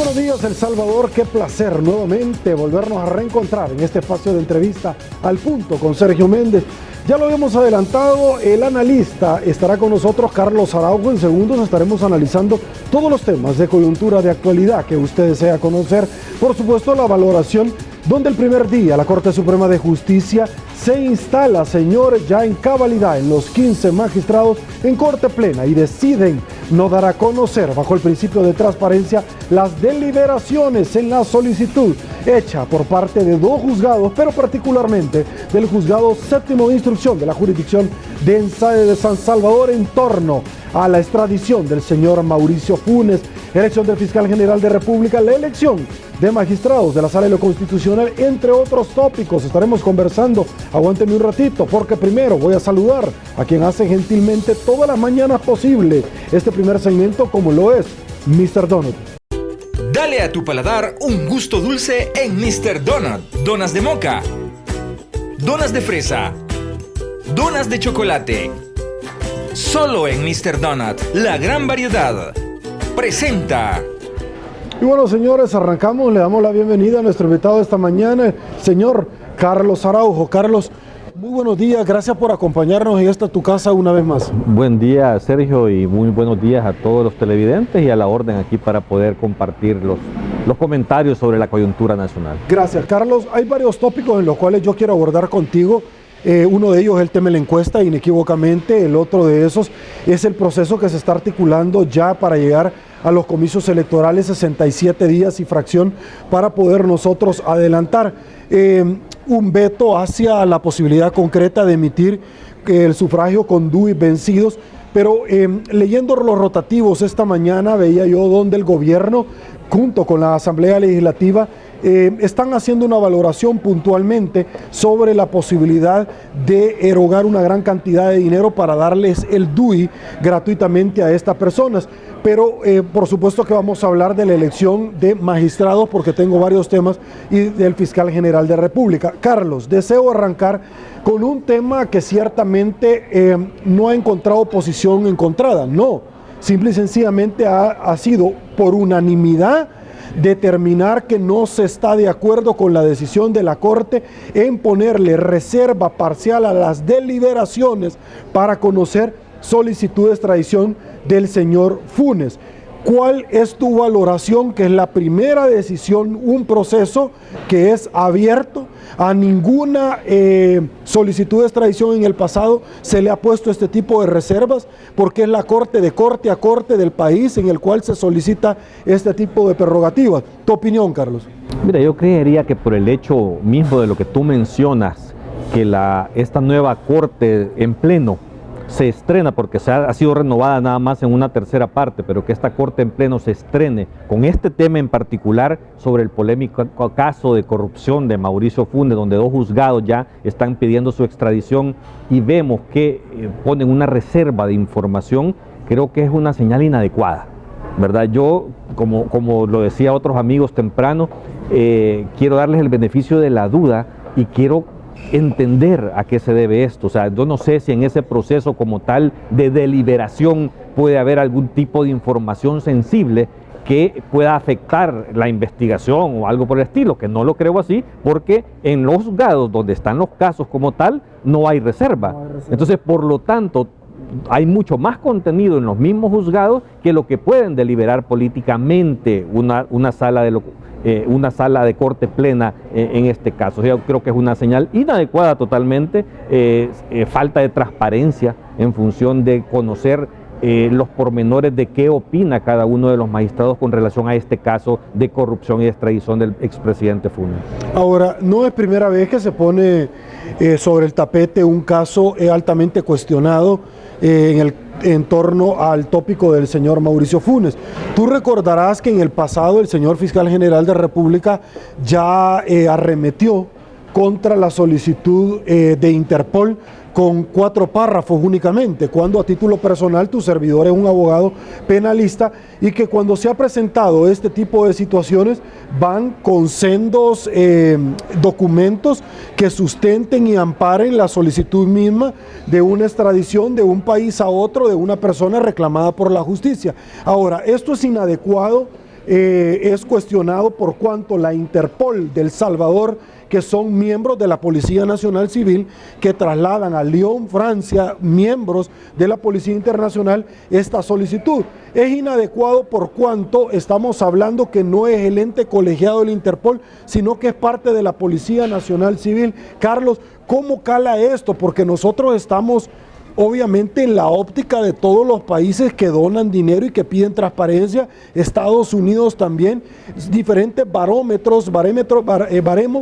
Buenos días, El Salvador. Qué placer nuevamente volvernos a reencontrar en este espacio de entrevista al punto con Sergio Méndez. Ya lo habíamos adelantado, el analista estará con nosotros, Carlos Araujo. En segundos estaremos analizando todos los temas de coyuntura, de actualidad que usted desea conocer. Por supuesto, la valoración donde el primer día la Corte Suprema de Justicia se instala, señores, ya en cabalidad en los 15 magistrados en corte plena y deciden no dar a conocer, bajo el principio de transparencia, las deliberaciones en la solicitud hecha por parte de dos juzgados, pero particularmente del juzgado séptimo de instrucción de la jurisdicción de San Salvador en torno a la extradición del señor Mauricio Funes, elección del fiscal general de República, la elección de magistrados de la Sala de lo Constitucional, entre otros tópicos. Estaremos conversando. Aguántenme un ratito, porque primero voy a saludar a quien hace gentilmente todas las mañanas posible este primer segmento, como lo es Mr. Donut. Dale a tu paladar un gusto dulce en Mr. Donut. Donas de moca, donas de fresa, donas de chocolate. Solo en Mr. Donut, la gran variedad. Presenta. Y bueno, señores, arrancamos. Le damos la bienvenida a nuestro invitado de esta mañana, señor Carlos Araujo. Carlos, muy buenos días. Gracias por acompañarnos en esta tu casa una vez más. Buen día, Sergio, y muy buenos días a todos los televidentes y a la orden aquí para poder compartir los comentarios sobre la coyuntura nacional. Gracias, Carlos. Hay varios tópicos en los cuales yo quiero abordar contigo. Uno de ellos es el tema de la encuesta, inequívocamente. El otro de esos es el proceso que se está articulando ya para llegar a los comicios electorales, 67 días y fracción para poder nosotros adelantar un veto hacia la posibilidad concreta de emitir el sufragio con DUI vencidos. Pero leyendo los rotativos esta mañana veía yo donde el gobierno junto con la Asamblea Legislativa están haciendo una valoración puntualmente sobre la posibilidad de erogar una gran cantidad de dinero para darles el DUI gratuitamente a estas personas. Pero por supuesto que vamos a hablar de la elección de magistrados, porque tengo varios temas, y del fiscal general de República. Carlos, deseo arrancar con un tema que ciertamente no ha encontrado posición encontrada. No, simple y sencillamente ha sido por unanimidad determinar que no se está de acuerdo con la decisión de la Corte en ponerle reserva parcial a las deliberaciones para conocer solicitud de extradición del señor Funes. ¿Cuál es tu valoración? Que es la primera decisión, un proceso que es abierto, a ninguna solicitud de extradición en el pasado se le ha puesto este tipo de reservas, porque es la Corte de corte a corte del país en el cual se solicita este tipo de prerrogativas. ¿Tu opinión, Carlos? Mira, yo creería que por el hecho mismo de lo que tú mencionas, que esta nueva Corte en pleno se estrena, porque ha sido renovada nada más en una tercera parte, pero que esta Corte en pleno se estrene con este tema en particular sobre el polémico caso de corrupción de Mauricio Funes, donde dos juzgados ya están pidiendo su extradición y vemos que ponen una reserva de información, creo que es una señal inadecuada, ¿verdad? Yo, como lo decía otros amigos temprano, quiero darles el beneficio de la duda y quiero entender a qué se debe esto. O sea, yo no sé si en ese proceso como tal de deliberación puede haber algún tipo de información sensible que pueda afectar la investigación o algo por el estilo, que no lo creo así, porque en los juzgados donde están los casos como tal no hay reserva. Entonces, por lo tanto, hay mucho más contenido en los mismos juzgados que lo que pueden deliberar políticamente una sala de corte plena en este caso. O sea, yo creo que es una señal inadecuada totalmente, falta de transparencia en función de conocer los pormenores de qué opina cada uno de los magistrados con relación a este caso de corrupción y extradición del expresidente Funes. Ahora, no es primera vez que se pone sobre el tapete un caso altamente cuestionado en torno al tópico del señor Mauricio Funes. Tú recordarás que en el pasado el señor fiscal general de República ya arremetió contra la solicitud de Interpol con 4 párrafos únicamente, cuando a título personal tu servidor es un abogado penalista, y que cuando se ha presentado este tipo de situaciones van con sendos documentos que sustenten y amparen la solicitud misma de una extradición de un país a otro de una persona reclamada por la justicia. Ahora, esto es inadecuado es cuestionado por cuanto la Interpol de El Salvador, que son miembros de la Policía Nacional Civil, que trasladan a Lyon, Francia, miembros de la Policía Internacional, esta solicitud. Es inadecuado por cuanto estamos hablando que no es el ente colegiado del Interpol, sino que es parte de la Policía Nacional Civil. Carlos, ¿cómo cala esto? Porque nosotros estamos obviamente en la óptica de todos los países que donan dinero y que piden transparencia, Estados Unidos también, diferentes baremos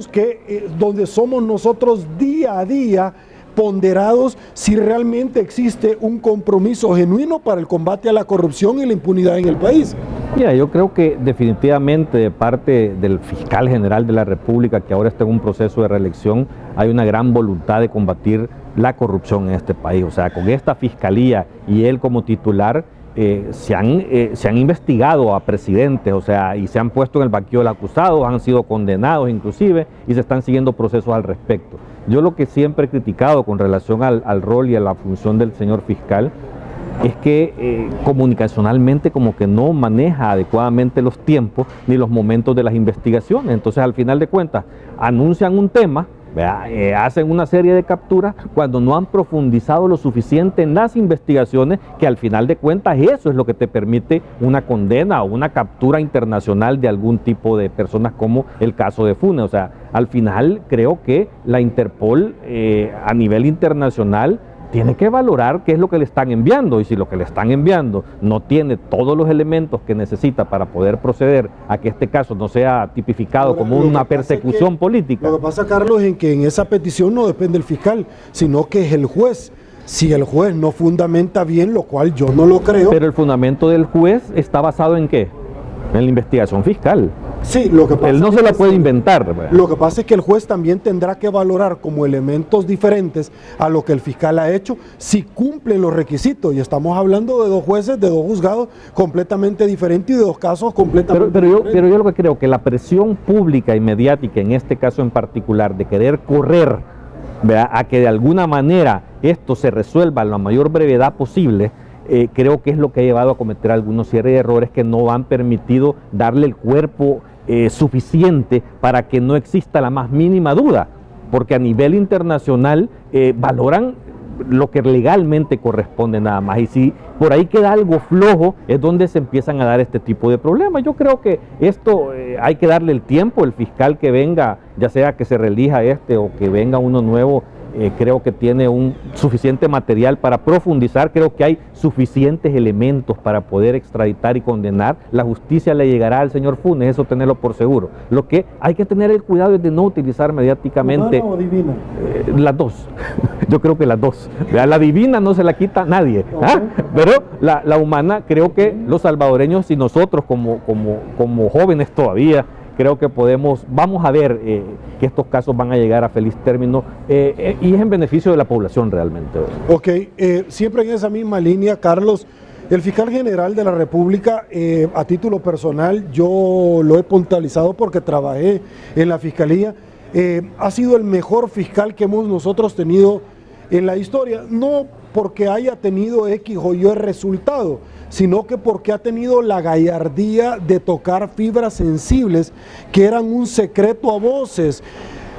que donde somos nosotros día a día ponderados si realmente existe un compromiso genuino para el combate a la corrupción y la impunidad en el país. Mira, yo creo que definitivamente de parte del fiscal general de la República, que ahora está en un proceso de reelección, hay una gran voluntad de combatir la corrupción en este país. O sea, con esta fiscalía y él como titular, se han investigado a presidentes, o sea, y se han puesto en el banquillo de los acusados, han sido condenados inclusive, y se están siguiendo procesos al respecto. Yo lo que siempre he criticado con relación al rol y a la función del señor fiscal es que comunicacionalmente como que no maneja adecuadamente los tiempos ni los momentos de las investigaciones. Entonces, al final de cuentas, anuncian un tema, hacen una serie de capturas cuando no han profundizado lo suficiente en las investigaciones, que al final de cuentas eso es lo que te permite una condena o una captura internacional de algún tipo de personas, como el caso de Funes. O sea, al final creo que la Interpol a nivel internacional tiene que valorar qué es lo que le están enviando, y si lo que le están enviando no tiene todos los elementos que necesita para poder proceder a que este caso no sea tipificado como una persecución política. Lo que pasa, Carlos, es que en esa petición no depende el fiscal, sino que es el juez. Si el juez no fundamenta bien, lo cual yo no lo creo. Pero el fundamento del juez está basado ¿en qué? En la investigación fiscal. Sí, lo que pasa él no se la puede inventar. Lo que pasa es que el juez también tendrá que valorar como elementos diferentes a lo que el fiscal ha hecho, si cumplen los requisitos. Y estamos hablando de dos jueces, de dos juzgados completamente diferentes y de dos casos completamente diferentes. Pero yo lo que creo que la presión pública y mediática, en este caso en particular, de querer correr, ¿verdad?, a que de alguna manera esto se resuelva a la mayor brevedad posible, creo que es lo que ha llevado a cometer algunos serie de errores que no han permitido darle el cuerpo suficiente para que no exista la más mínima duda, porque a nivel internacional valoran lo que legalmente corresponde nada más, y si por ahí queda algo flojo es donde se empiezan a dar este tipo de problemas. Yo creo que esto hay que darle el tiempo. El fiscal que venga, ya sea que se reelija o que venga uno nuevo, creo que tiene un suficiente material para profundizar. Creo que hay suficientes elementos para poder extraditar y condenar. La justicia le llegará al señor Funes, eso tenerlo por seguro. Lo que hay que tener el cuidado es de no utilizar mediáticamente. ¿Humana o divina? Las dos. Yo creo que las dos. La divina no se la quita nadie, ¿ah? Pero la humana, creo que los salvadoreños y nosotros como jóvenes todavía, creo que vamos a ver que estos casos van a llegar a feliz término, y es en beneficio de la población realmente. Ok, siempre en esa misma línea, Carlos, el fiscal general de la República, a título personal, yo lo he puntualizado porque trabajé en la fiscalía, ha sido el mejor fiscal que hemos nosotros tenido en la historia, no porque haya tenido X o Y resultado, sino que porque ha tenido la gallardía de tocar fibras sensibles que eran un secreto a voces.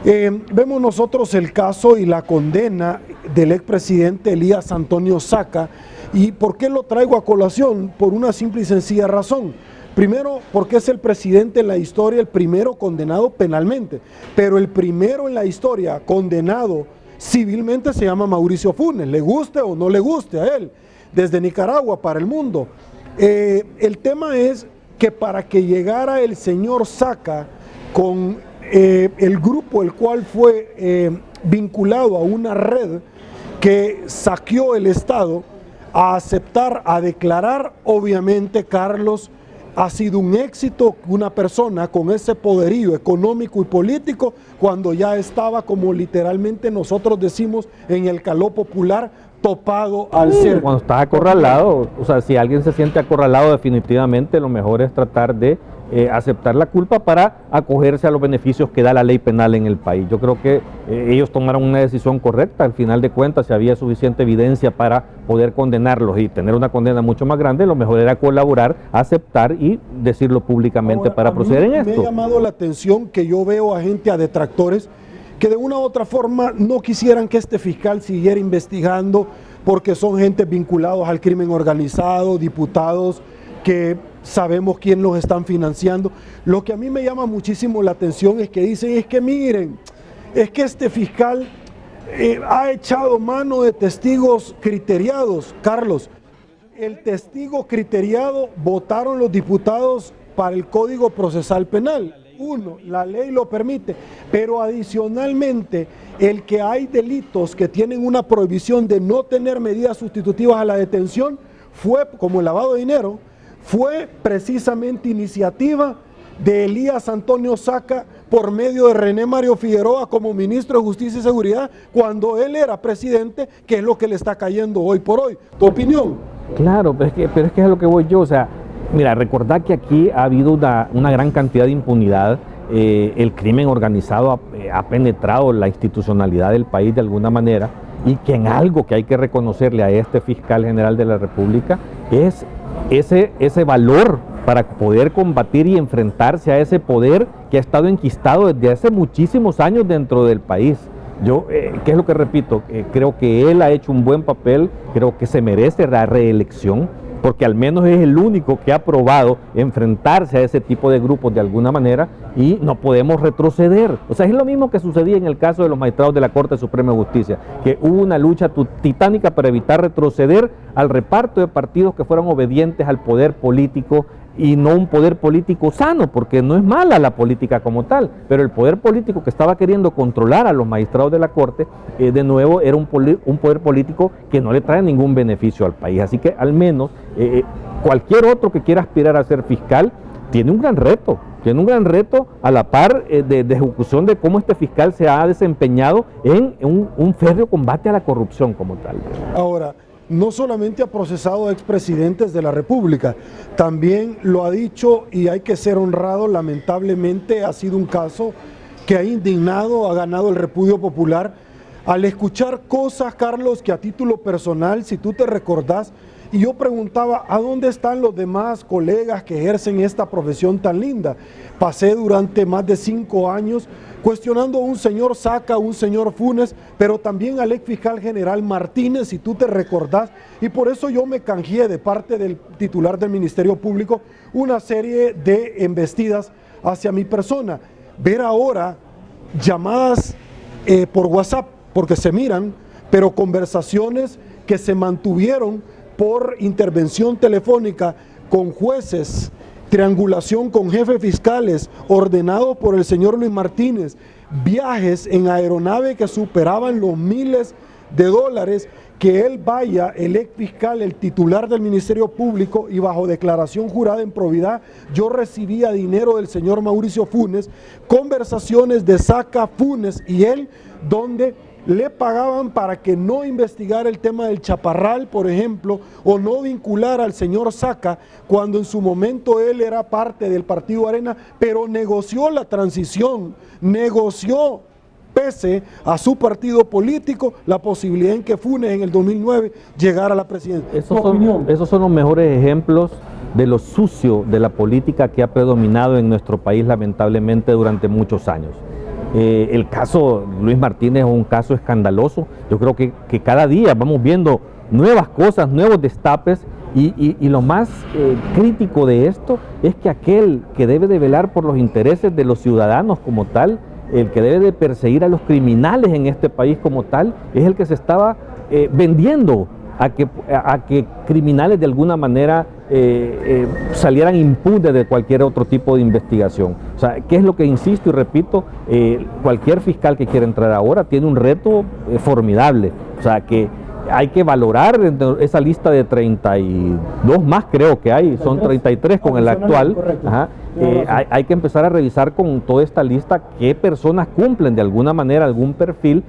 Vemos nosotros el caso y la condena del expresidente Elías Antonio Saca. ¿Y por qué lo traigo a colación? Por una simple y sencilla razón. Primero, porque es el presidente en la historia, el primero condenado penalmente, pero el primero en la historia condenado civilmente se llama Mauricio Funes, le guste o no le guste a él, desde Nicaragua para el mundo. El tema es que para que llegara el señor Saca con el grupo el cual fue vinculado a una red que saqueó el Estado, a aceptar, a declarar, obviamente, Carlos, ha sido un éxito una persona con ese poderío económico y político, cuando ya estaba, como literalmente nosotros decimos en el caló popular, topado al cerco. Cuando está acorralado, o sea, si alguien se siente acorralado, definitivamente lo mejor es tratar de aceptar la culpa para acogerse a los beneficios que da la ley penal en el país. Yo creo que ellos tomaron una decisión correcta. Al final de cuentas, si había suficiente evidencia para poder condenarlos y tener una condena mucho más grande, lo mejor era colaborar, aceptar y decirlo públicamente. Ahora, para proceder en esto. Me ha llamado la atención que yo veo a gente, a detractores, que de una u otra forma no quisieran que este fiscal siguiera investigando porque son gente vinculados al crimen organizado, diputados que sabemos quién los están financiando. Lo que a mí me llama muchísimo la atención es que dicen, es que miren, es que este fiscal ha echado mano de testigos criteriados. Carlos, el testigo criteriado votaron los diputados para el Código Procesal Penal. Uno, la ley lo permite, pero adicionalmente el que hay delitos que tienen una prohibición de no tener medidas sustitutivas a la detención fue, como el lavado de dinero, fue precisamente iniciativa de Elías Antonio Saca por medio de René Mario Figueroa como ministro de Justicia y Seguridad cuando él era presidente, que es lo que le está cayendo hoy por hoy. ¿Tu opinión? Claro, pero es que es a lo que voy yo, o sea, mira, recordad que aquí ha habido una gran cantidad de impunidad, el crimen organizado ha penetrado la institucionalidad del país de alguna manera, y que en algo que hay que reconocerle a este fiscal general de la República es ese valor para poder combatir y enfrentarse a ese poder que ha estado enquistado desde hace muchísimos años dentro del país. Yo, ¿qué es lo que repito? Creo que él ha hecho un buen papel, creo que se merece la reelección, porque al menos es el único que ha probado enfrentarse a ese tipo de grupos de alguna manera y no podemos retroceder. O sea, es lo mismo que sucedía en el caso de los magistrados de la Corte Suprema de Justicia, que hubo una lucha titánica para evitar retroceder al reparto de partidos que fueran obedientes al poder político y no un poder político sano, porque no es mala la política como tal, pero el poder político que estaba queriendo controlar a los magistrados de la Corte, de nuevo era un poder político que no le trae ningún beneficio al país. Así que al menos cualquier otro que quiera aspirar a ser fiscal tiene un gran reto a la par de ejecución de cómo este fiscal se ha desempeñado en un férreo combate a la corrupción como tal. Ahora, no solamente ha procesado a expresidentes de la República, también lo ha dicho, y hay que ser honrado, lamentablemente ha sido un caso que ha indignado, ha ganado el repudio popular, al escuchar cosas, Carlos, que a título personal, si tú te recordás, y yo preguntaba, ¿a dónde están los demás colegas que ejercen esta profesión tan linda? Pasé durante más de 5 años cuestionando a un señor Saca, a un señor Funes, pero también al ex fiscal general Martínez, si tú te recordás, y por eso yo me canjeé de parte del titular del Ministerio Público una serie de embestidas hacia mi persona. Ver ahora llamadas por WhatsApp, porque se miran, pero conversaciones que se mantuvieron por intervención telefónica con jueces, triangulación con jefes fiscales, ordenado por el señor Luis Martínez, viajes en aeronave que superaban los miles de dólares, que él vaya, el ex fiscal, el titular del Ministerio Público, y bajo declaración jurada en probidad, yo recibía dinero del señor Mauricio Funes, conversaciones de Saca, Funes y él, donde le pagaban para que no investigara el tema del Chaparral, por ejemplo, o no vincular al señor Saca, cuando en su momento él era parte del Partido Arena, pero negoció la transición, negoció, pese a su partido político, la posibilidad en que Funes en el 2009 llegara a la presidencia. Esos son los mejores ejemplos de lo sucio de la política que ha predominado en nuestro país lamentablemente durante muchos años. El caso Luis Martínez es un caso escandaloso. Yo creo que cada día vamos viendo nuevas cosas, nuevos destapes, y lo más crítico de esto es que aquel que debe de velar por los intereses de los ciudadanos como tal, el que debe de perseguir a los criminales en este país como tal, es el que se estaba vendiendo a que criminales de alguna manera salieran impunes de cualquier otro tipo de investigación. O sea, ¿qué es lo que insisto y repito? Cualquier fiscal que quiera entrar ahora tiene un reto formidable. O sea, que hay que valorar esa lista de 32 más, creo que hay, son 33 con el actual. Ajá, hay que empezar a revisar con toda esta lista qué personas cumplen de alguna manera algún perfil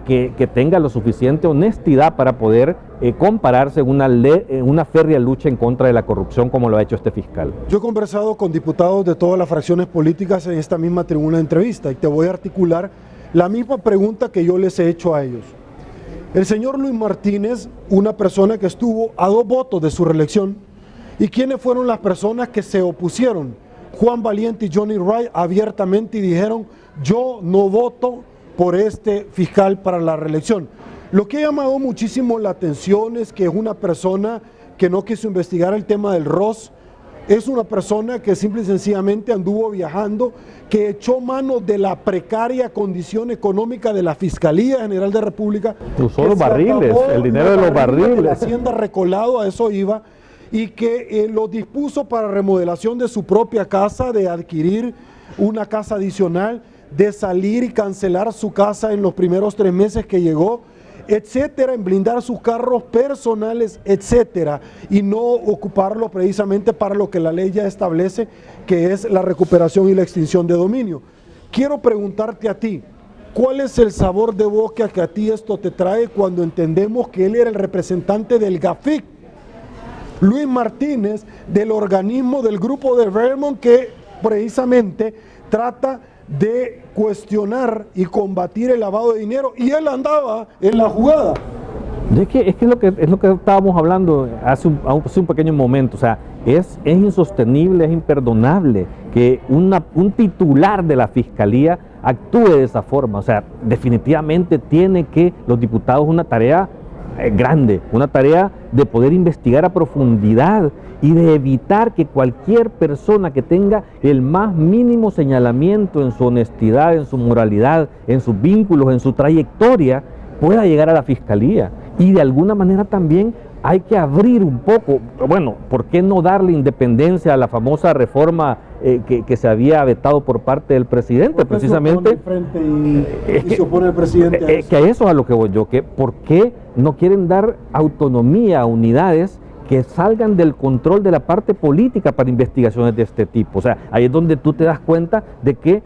que tenga lo suficiente honestidad para poder compararse en una férrea lucha en contra de la corrupción como lo ha hecho este fiscal. Yo he conversado con diputados de todas las fracciones políticas en esta misma tribuna de entrevista y te voy a articular la misma pregunta que yo les he hecho a ellos. El señor Luis Martínez, una persona que estuvo a 2 votos de su reelección, ¿y quiénes fueron las personas que se opusieron? Juan Valiente y Johnny Wright abiertamente y dijeron: yo no voto por este fiscal para la reelección. Lo que ha llamado muchísimo la atención es que es una persona que no quiso investigar el tema del ROS, es una persona que simple y sencillamente anduvo viajando, que echó mano de la precaria condición económica de la Fiscalía General de República. Usó los barriles, el dinero de los barriles. La Hacienda recolado, a eso iba, y que lo dispuso para remodelación de su propia casa, de adquirir una casa adicional, de salir y cancelar su casa en los primeros 3 meses que llegó, etcétera, en blindar sus carros personales, etcétera, y no ocuparlo precisamente para lo que la ley ya establece, que es la recuperación y la extinción de dominio. Quiero preguntarte a ti, ¿cuál es el sabor de boca que a ti esto te trae cuando entendemos que él era el representante del GAFIC, Luis Martínez, del organismo del grupo de Vermont que precisamente trata de cuestionar y combatir el lavado de dinero, y él andaba en la jugada? Es que es lo que estábamos hablando hace un pequeño momento. O sea, es insostenible, es imperdonable que un titular de la Fiscalía actúe de esa forma. O sea, definitivamente tiene que los diputados una tarea grande, una tarea de poder investigar a profundidad y de evitar que cualquier persona que tenga el más mínimo señalamiento en su honestidad, en su moralidad, en sus vínculos, en su trayectoria, pueda llegar a la Fiscalía. Y de alguna manera también hay que abrir un poco, bueno, ¿por qué no darle independencia a la famosa reforma que se había vetado por parte del presidente? Precisamente se opone el presidente a eso. Que a eso es a lo que voy yo, que ¿por qué no quieren dar autonomía a unidades que salgan del control de la parte política para investigaciones de este tipo? O sea, ahí es donde tú te das cuenta de que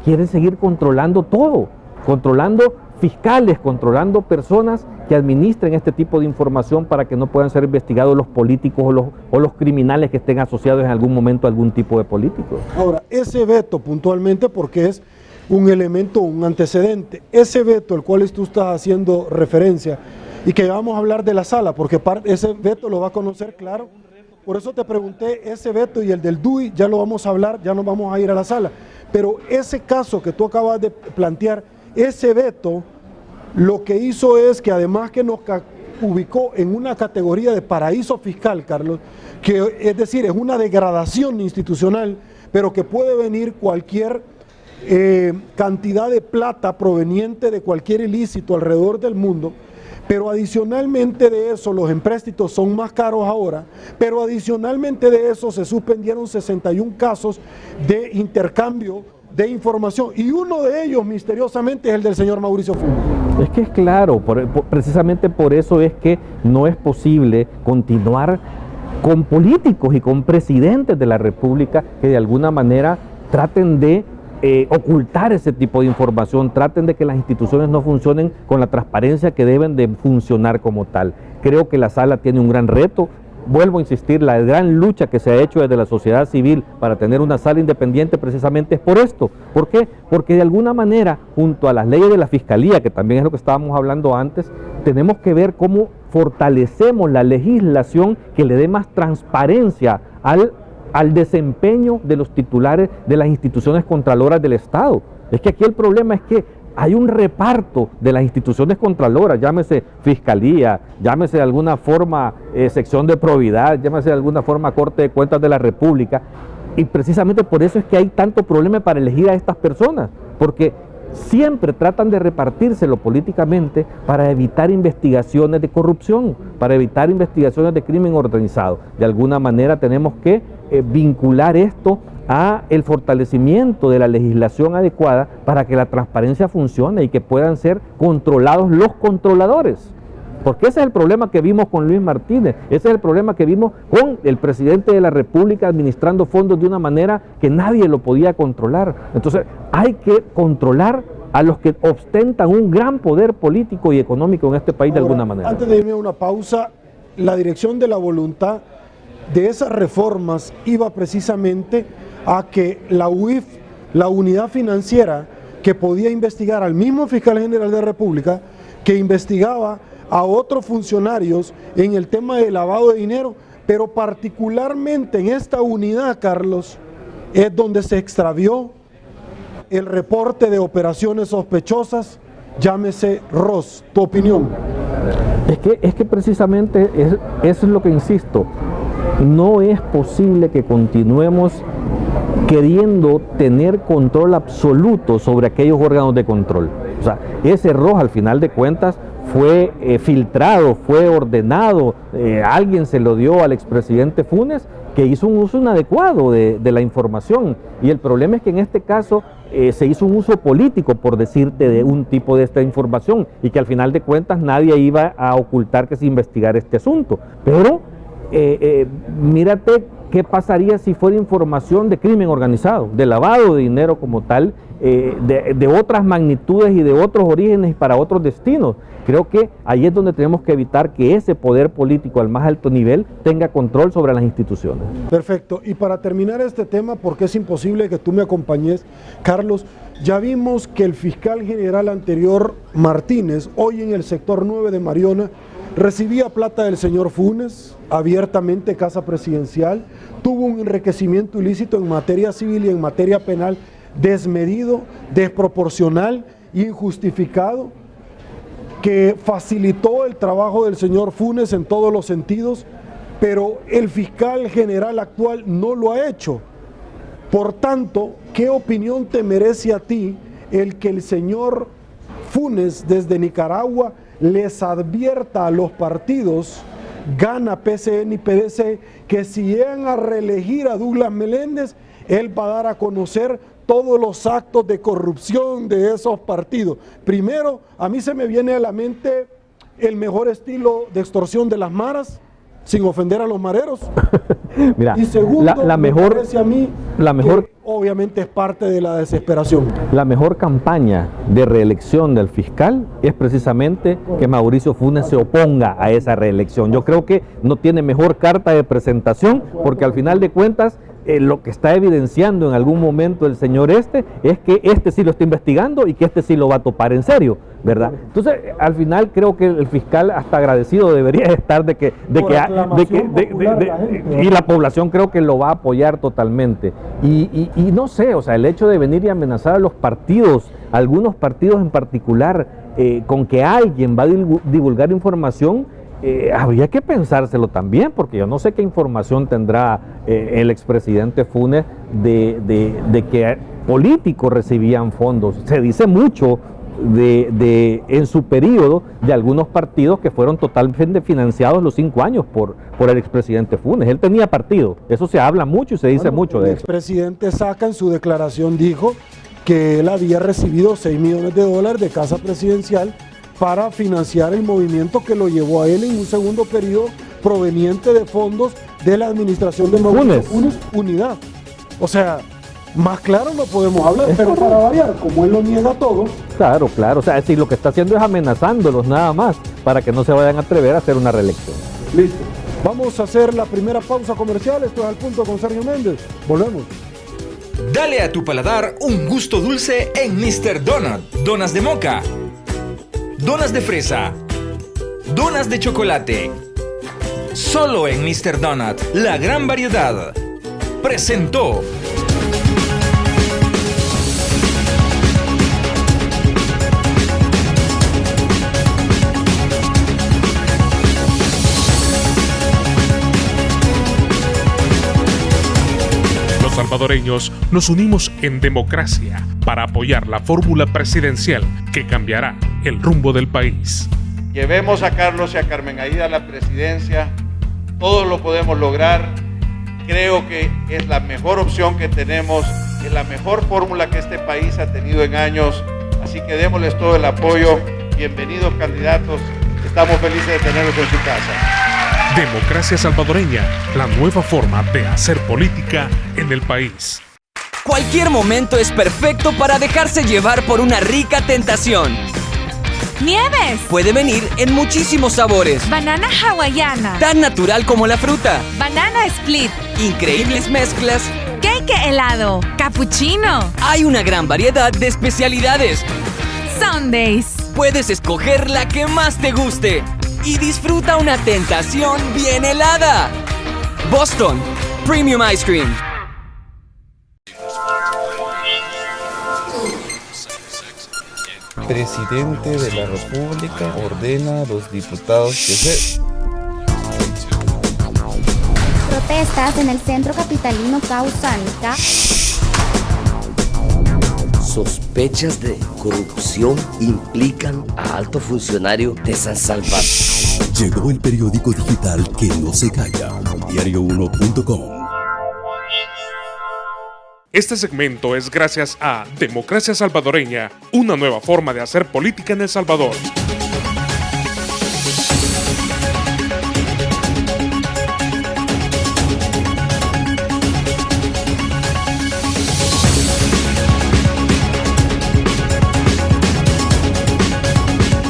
quieren seguir controlando todo, controlando fiscales, controlando personas que administren este tipo de información para que no puedan ser investigados los políticos o los criminales que estén asociados en algún momento a algún tipo de político. Ahora, ese veto puntualmente, porque es un elemento, un antecedente, ese veto al cual tú estás haciendo referencia y que vamos a hablar de la sala, porque ese veto lo va a conocer, claro. Por eso te pregunté, ese veto y el del DUI ya lo vamos a hablar, ya nos vamos a ir a la sala. Pero ese caso que tú acabas de plantear, ese veto lo que hizo es que además que nos ubicó en una categoría de paraíso fiscal, Carlos, que es decir, es una degradación institucional, pero que puede venir cualquier cantidad de plata proveniente de cualquier ilícito alrededor del mundo. Pero adicionalmente de eso, los empréstitos son más caros ahora, pero adicionalmente de eso se suspendieron 61 casos de intercambio de información, y uno de ellos misteriosamente es el del señor Mauricio Funes. Es que es claro, precisamente por eso es que no es posible continuar con políticos y con presidentes de la República que de alguna manera traten de ocultar ese tipo de información, traten de que las instituciones no funcionen con la transparencia que deben de funcionar como tal. Creo que la sala tiene un gran reto. Vuelvo a insistir, la gran lucha que se ha hecho desde la sociedad civil para tener una sala independiente precisamente es por esto. ¿Por qué? Porque de alguna manera, junto a las leyes de la Fiscalía, que también es lo que estábamos hablando antes, tenemos que ver cómo fortalecemos la legislación que le dé más transparencia al desempeño de los titulares de las instituciones contraloras del Estado. Es que aquí el problema es que hay un reparto de las instituciones contraloras, llámese Fiscalía, llámese de alguna forma sección de probidad, llámese de alguna forma Corte de Cuentas de la República, y precisamente por eso es que hay tanto problema para elegir a estas personas, porque siempre tratan de repartírselo políticamente para evitar investigaciones de corrupción, para evitar investigaciones de crimen organizado. De alguna manera tenemos que vincular esto a el fortalecimiento de la legislación adecuada para que la transparencia funcione y que puedan ser controlados los controladores. Porque ese es el problema que vimos con Luis Martínez, ese es el problema que vimos con el presidente de la República administrando fondos de una manera que nadie lo podía controlar. Entonces hay que controlar a los que ostentan un gran poder político y económico en este país. Ahora, de alguna manera. Antes de irme a una pausa, la dirección de la voluntad de esas reformas iba precisamente a que la UIF, la unidad financiera que podía investigar al mismo fiscal general de la República, que investigaba a otros funcionarios en el tema de lavado de dinero, pero particularmente en esta unidad, Carlos, es donde se extravió el reporte de operaciones sospechosas, llámese ROS. ¿Tu opinión? Es que precisamente eso es lo que insisto. No es posible que continuemos queriendo tener control absoluto sobre aquellos órganos de control. O sea, ese ROS al final de cuentas fue filtrado, fue ordenado, alguien se lo dio al expresidente Funes, que hizo un uso inadecuado de la información. Y el problema es que en este caso se hizo un uso político, por decirte, de un tipo de esta información, y que al final de cuentas nadie iba a ocultar que se investigara este asunto. Pero mírate qué pasaría si fuera información de crimen organizado, de lavado de dinero como tal, de otras magnitudes y de otros orígenes y para otros destinos. Creo que ahí es donde tenemos que evitar que ese poder político al más alto nivel tenga control sobre las instituciones. Perfecto. Y para terminar este tema, porque es imposible que tú me acompañes, Carlos, ya vimos que el fiscal general anterior, Martínez, hoy en el sector 9 de Mariona, recibía plata del señor Funes, abiertamente casa presidencial, tuvo un enriquecimiento ilícito en materia civil y en materia penal desmedido, desproporcional, injustificado, que facilitó el trabajo del señor Funes en todos los sentidos, pero el fiscal general actual no lo ha hecho. Por tanto, ¿qué opinión te merece a ti el que el señor Funes desde Nicaragua les advierta a los partidos, Gana, PCN y PDC, que si llegan a reelegir a Douglas Meléndez, él va a dar a conocer todos los actos de corrupción de esos partidos? Primero, a mí se me viene a la mente el mejor estilo de extorsión de las maras, sin ofender a los mareros. Mira, y segundo, me parece a mí que obviamente es parte de la desesperación. La mejor campaña de reelección del fiscal es precisamente que Mauricio Funes se oponga a esa reelección. Yo creo que no tiene mejor carta de presentación, porque al final de cuentas lo que está evidenciando en algún momento el señor es que sí lo está investigando y que sí lo va a topar en serio, ¿verdad? Entonces, al final creo que el fiscal hasta agradecido debería estar y la población creo que lo va a apoyar totalmente. Y no sé, o sea, el hecho de venir y amenazar a los partidos, algunos partidos en particular, con que alguien va a divulgar información, habría que pensárselo también, porque yo no sé qué información tendrá el expresidente Funes de que políticos recibían fondos. Se dice mucho en su periodo de algunos partidos que fueron totalmente financiados los 5 años por el expresidente Funes. Él tenía partido, eso se habla mucho y se dice mucho de eso. El expresidente Saca en su declaración dijo que él había recibido $6 millones de casa presidencial para financiar el movimiento que lo llevó a él en un segundo periodo proveniente de fondos de la administración de Mauricio Funes Unidad. O sea, más claro no podemos hablar, pero para variar, como él lo niega todo. Claro, o sea, si lo que está haciendo es amenazándolos nada más, para que no se vayan a atrever a hacer una reelección. Listo. Vamos a hacer la primera pausa comercial. Esto es Al Punto con Sergio Méndez. Volvemos. Dale a tu paladar un gusto dulce en Mr. Donut. Donas de moca, donas de fresa, donas de chocolate. Solo en Mr. Donut, la gran variedad. Presentó. Los salvadoreños nos unimos en democracia para apoyar la fórmula presidencial que cambiará el rumbo del país. Llevemos a Carlos y a Carmen Aída a la presidencia, todos lo podemos lograr. Creo que es la mejor opción que tenemos, es la mejor fórmula que este país ha tenido en años, así que démosles todo el apoyo. Bienvenidos candidatos, estamos felices de tenerlos en su casa. Democracia Salvadoreña, la nueva forma de hacer política en el país. Cualquier momento es perfecto para dejarse llevar por una rica tentación. ¡Nieves! Puede venir en muchísimos sabores. Banana hawaiana. Tan natural como la fruta. Banana split. Increíbles mezclas. Cake helado. Cappuccino. Hay una gran variedad de especialidades. Sundays. Puedes escoger la que más te guste. Y disfruta una tentación bien helada. Boston Premium Ice Cream. Presidente de la República ordena a los diputados que se... Protestas en el centro capitalino causan sospechas de corrupción implican a alto funcionario de San Salvador. Llegó el periódico digital que no se calla, diario1.com. Este segmento es gracias a Democracia Salvadoreña, una nueva forma de hacer política en El Salvador.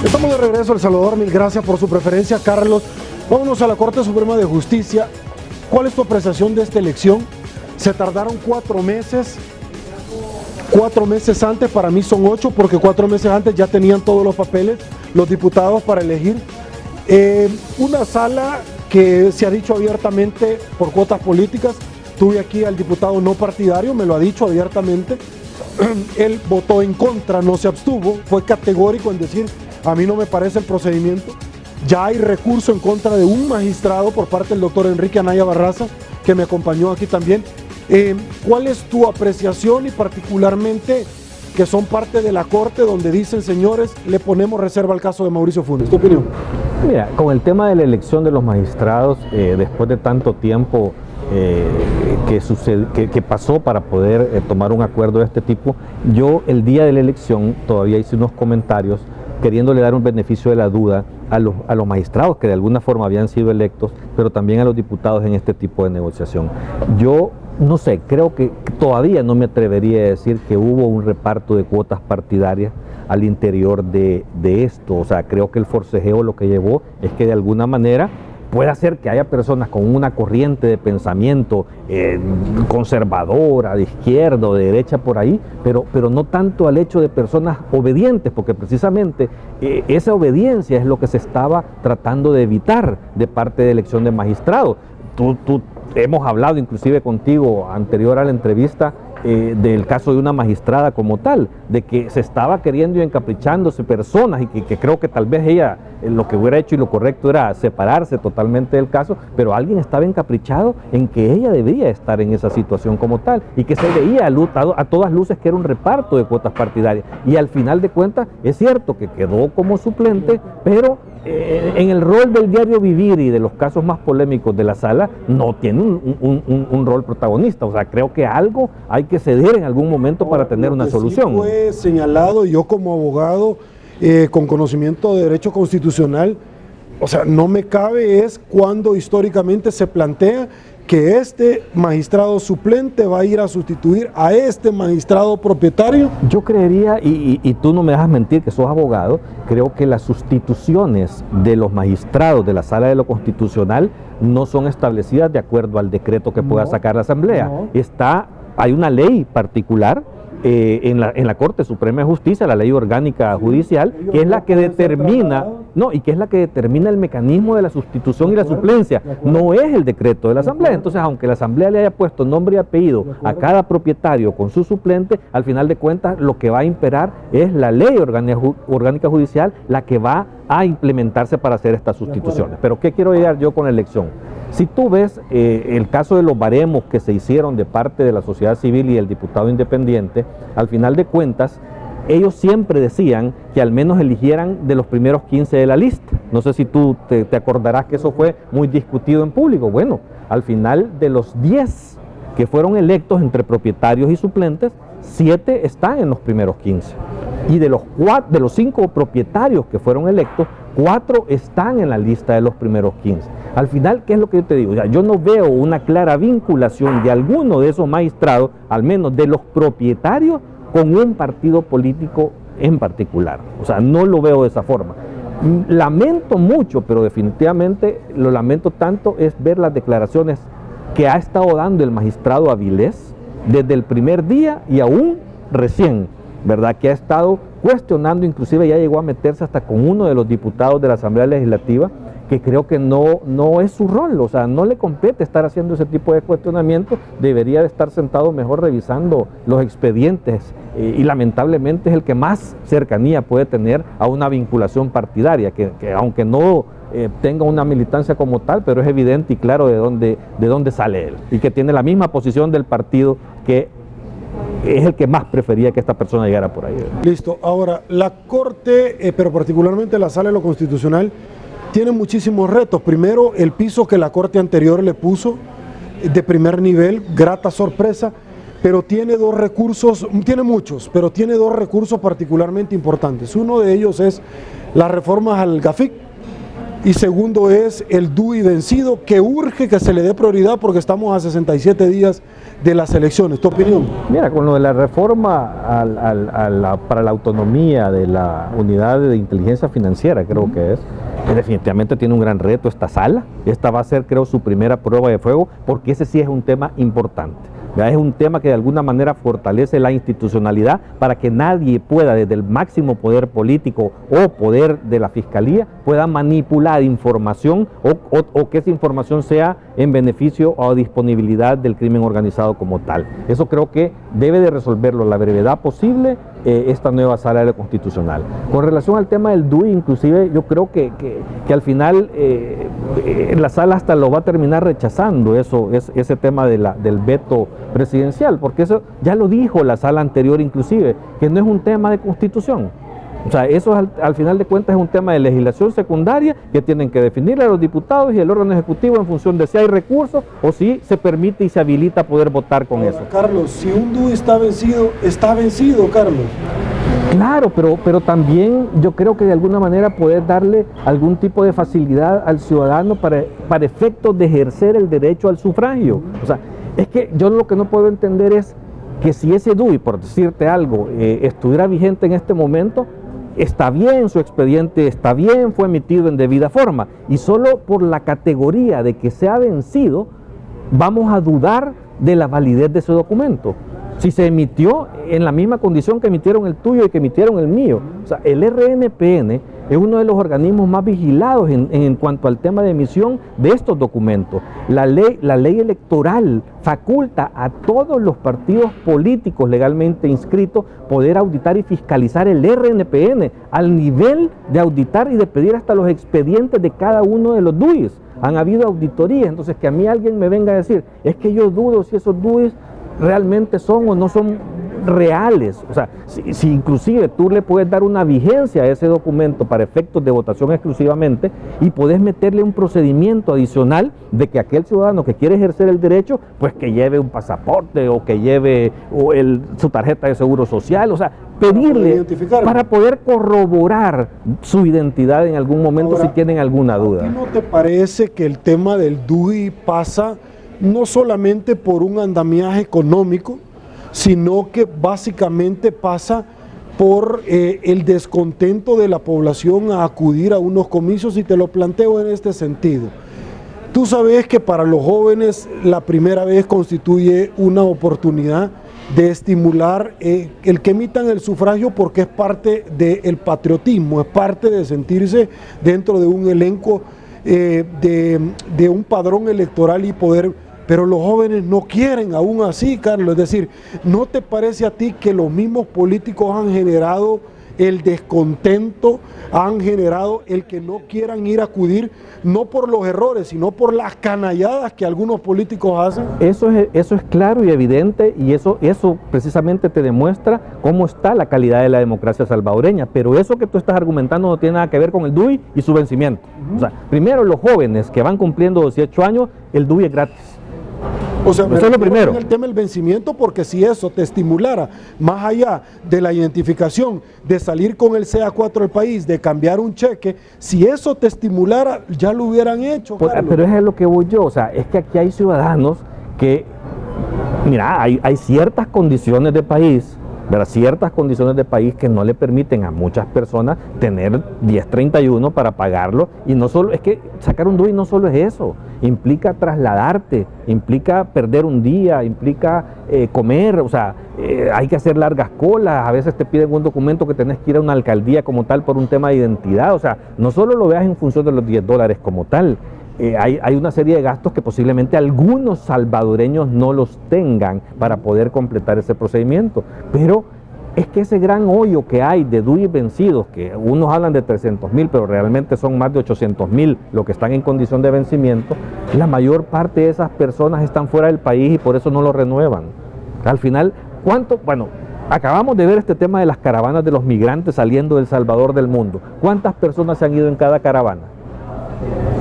Estamos de regreso a El Salvador, mil gracias por su preferencia, Carlos. Vámonos a la Corte Suprema de Justicia. ¿Cuál es tu apreciación de esta elección? Se tardaron 4 meses. 4 meses antes, para mí son 8, porque 4 meses antes ya tenían todos los papeles, los diputados para elegir. Una sala que se ha dicho abiertamente por cuotas políticas. Tuve aquí al diputado no partidario, me lo ha dicho abiertamente. Él votó en contra, no se abstuvo, fue categórico en decir, a mí no me parece el procedimiento. Ya hay recurso en contra de un magistrado por parte del doctor Enrique Anaya Barraza, que me acompañó aquí también. ¿Cuál es tu apreciación y particularmente que son parte de la Corte donde dicen, señores, le ponemos reserva al caso de Mauricio Funes? ¿Tu opinión? Mira, con el tema de la elección de los magistrados, después de tanto tiempo que pasó para poder tomar un acuerdo de este tipo, yo el día de la elección todavía hice unos comentarios queriéndole dar un beneficio de la duda a los magistrados que de alguna forma habían sido electos, pero también a los diputados en este tipo de negociación. Yo no sé, creo que todavía no me atrevería a decir que hubo un reparto de cuotas partidarias al interior de esto. O sea, creo que el forcejeo lo que llevó es que de alguna manera puede ser que haya personas con una corriente de pensamiento conservadora, de izquierda o de derecha por ahí, pero no tanto al hecho de personas obedientes, porque precisamente esa obediencia es lo que se estaba tratando de evitar de parte de elección de magistrados. Hemos hablado inclusive contigo anterior a la entrevista del caso de una magistrada como tal, de que se estaba queriendo y encaprichándose personas y que creo que tal vez ella lo que hubiera hecho y lo correcto era separarse totalmente del caso, pero alguien estaba encaprichado en que ella debía estar en esa situación como tal y que se veía a todas luces que era un reparto de cuotas partidarias y al final de cuentas es cierto que quedó como suplente, pero en el rol del diario vivir y de los casos más polémicos de la sala no tiene un rol protagonista. O sea, creo que algo hay que ceder en algún momento para tener una solución. Sí fue señalado, y yo como abogado con conocimiento de derecho constitucional, o sea, no me cabe es cuando históricamente se plantea que este magistrado suplente va a ir a sustituir a este magistrado propietario. Yo creería, y tú no me dejas mentir que sos abogado, creo que las sustituciones de los magistrados de la Sala de lo Constitucional no son establecidas de acuerdo al decreto que pueda sacar la Asamblea. Hay una ley particular en la Corte Suprema de Justicia, la Ley Orgánica Judicial, que es la que determina, el mecanismo de la sustitución y la suplencia, no es el decreto de la Asamblea. Entonces, aunque la Asamblea le haya puesto nombre y apellido a cada propietario con su suplente, al final de cuentas lo que va a imperar es la Ley Orgánica Judicial, la que va a implementarse para hacer estas sustituciones. Pero ¿qué quiero llegar yo con la elección? Si tú ves el caso de los baremos que se hicieron de parte de la sociedad civil y el diputado independiente, al final de cuentas, ellos siempre decían que al menos eligieran de los primeros 15 de la lista. No sé si tú te acordarás que eso fue muy discutido en público. Bueno, al final de los 10 que fueron electos entre propietarios y suplentes, 7 están en los primeros 15. Y de los 5 propietarios que fueron electos, 4 están en la lista de los primeros 15. Al final, ¿qué es lo que yo te digo? O sea, yo no veo una clara vinculación de alguno de esos magistrados, al menos de los propietarios, con un partido político en particular. O sea, no lo veo de esa forma. Lamento mucho, pero definitivamente lo lamento tanto, es ver las declaraciones que ha estado dando el magistrado Avilés desde el primer día y aún recién, ¿verdad? Que ha estado cuestionando, inclusive ya llegó a meterse hasta con uno de los diputados de la Asamblea Legislativa, que creo que no es su rol, o sea, no le compete estar haciendo ese tipo de cuestionamientos, debería de estar sentado mejor revisando los expedientes y lamentablemente es el que más cercanía puede tener a una vinculación partidaria, que aunque no tenga una militancia como tal, pero es evidente y claro de dónde sale él y que tiene la misma posición del partido que es el que más prefería que esta persona llegara por ahí. Listo, ahora la Corte, pero particularmente la Sala de lo Constitucional, tiene muchísimos retos. Primero, el piso que la Corte anterior le puso de primer nivel, grata sorpresa, pero tiene dos recursos, tiene muchos, pero tiene dos recursos particularmente importantes. Uno de ellos es las reformas al GAFIC y segundo es el DUI vencido, que urge que se le dé prioridad porque estamos a 67 días de las elecciones. ¿Tu opinión? Mira, con lo de la reforma para la autonomía de la unidad de inteligencia financiera, creo que definitivamente tiene un gran reto esta sala. Esta va a ser, creo, su primera prueba de fuego, porque ese sí es un tema importante. Es un tema que de alguna manera fortalece la institucionalidad para que nadie pueda, desde el máximo poder político o poder de la fiscalía, pueda manipular información o que esa información sea en beneficio o disponibilidad del crimen organizado como tal. Eso creo que debe de resolverlo a la brevedad posible esta nueva sala de lo constitucional. Con relación al tema del DUI, inclusive yo creo que al final la sala hasta lo va a terminar rechazando ese tema del veto presidencial, porque eso ya lo dijo la sala anterior inclusive, que no es un tema de constitución. O sea, eso al final de cuentas es un tema de legislación secundaria que tienen que definirle a los diputados y el órgano ejecutivo en función de si hay recursos o si se permite y se habilita poder votar con eso. Carlos, si un DUI está vencido, Carlos. Claro, pero también yo creo que de alguna manera poder darle algún tipo de facilidad al ciudadano para efectos de ejercer el derecho al sufragio. O sea, es que yo lo que no puedo entender es que si ese DUI, por decirte algo, estuviera vigente en este momento, está bien su expediente, está bien, fue emitido en debida forma, y solo por la categoría de que se ha vencido, vamos a dudar de la validez de ese documento. Si se emitió en la misma condición que emitieron el tuyo y que emitieron el mío. O sea, el RNPN es uno de los organismos más vigilados en cuanto al tema de emisión de estos documentos. La ley electoral faculta a todos los partidos políticos legalmente inscritos poder auditar y fiscalizar el RNPN al nivel de auditar y de pedir hasta los expedientes de cada uno de los DUIs. Han habido auditorías, entonces que a mí alguien me venga a decir, es que yo dudo si esos DUIs realmente son o no son reales. O sea, si inclusive tú le puedes dar una vigencia a ese documento para efectos de votación exclusivamente y podés meterle un procedimiento adicional de que aquel ciudadano que quiere ejercer el derecho, pues que lleve un pasaporte o que lleve su tarjeta de seguro social, o sea, pedirle para poder corroborar su identidad en algún momento. Ahora, si tienen alguna duda. ¿A ti no te parece que el tema del DUI pasa no solamente por un andamiaje económico, sino que básicamente pasa por el descontento de la población a acudir a unos comicios? Y te lo planteo en este sentido. Tú sabes que para los jóvenes la primera vez constituye una oportunidad de estimular el que emitan el sufragio, porque es parte del patriotismo, es parte de sentirse dentro de un elenco de un padrón electoral y poder. Pero los jóvenes no quieren aún así, Carlos. Es decir, ¿no te parece a ti que los mismos políticos han generado el descontento, han generado el que no quieran ir a acudir, no por los errores, sino por las canalladas que algunos políticos hacen? Eso es claro y evidente, y eso precisamente te demuestra cómo está la calidad de la democracia salvadoreña. Pero eso que tú estás argumentando no tiene nada que ver con el DUI y su vencimiento. O sea, primero, los jóvenes que van cumpliendo 18 años, el DUI es gratis. O sea, me eso es lo refiero primero. en el tema del vencimiento, porque si eso te estimulara, más allá de la identificación, de salir con el CA4 del país, de cambiar un cheque, si eso te estimulara, ya lo hubieran hecho. Pero es a lo que voy yo, o sea, es que aquí hay ciudadanos que, mira, hay ciertas condiciones de país, ¿verdad? Ciertas condiciones de país que no le permiten a muchas personas tener 1031 para pagarlo, y no solo, es que sacar un DUI no solo es eso, implica trasladarte, implica perder un día, implica comer, o sea, hay que hacer largas colas, a veces te piden un documento que tenés que ir a una alcaldía como tal por un tema de identidad, o sea, no solo lo veas en función de los $10 como tal. Hay una serie de gastos que posiblemente algunos salvadoreños no los tengan para poder completar ese procedimiento, pero es que ese gran hoyo que hay de DUI vencidos, que unos hablan de 300,000, pero realmente son más de 800,000 los que están en condición de vencimiento, la mayor parte de esas personas están fuera del país y por eso no lo renuevan. Al final, bueno, acabamos de ver este tema de las caravanas de los migrantes saliendo del Salvador del mundo. ¿Cuántas personas se han ido en cada caravana?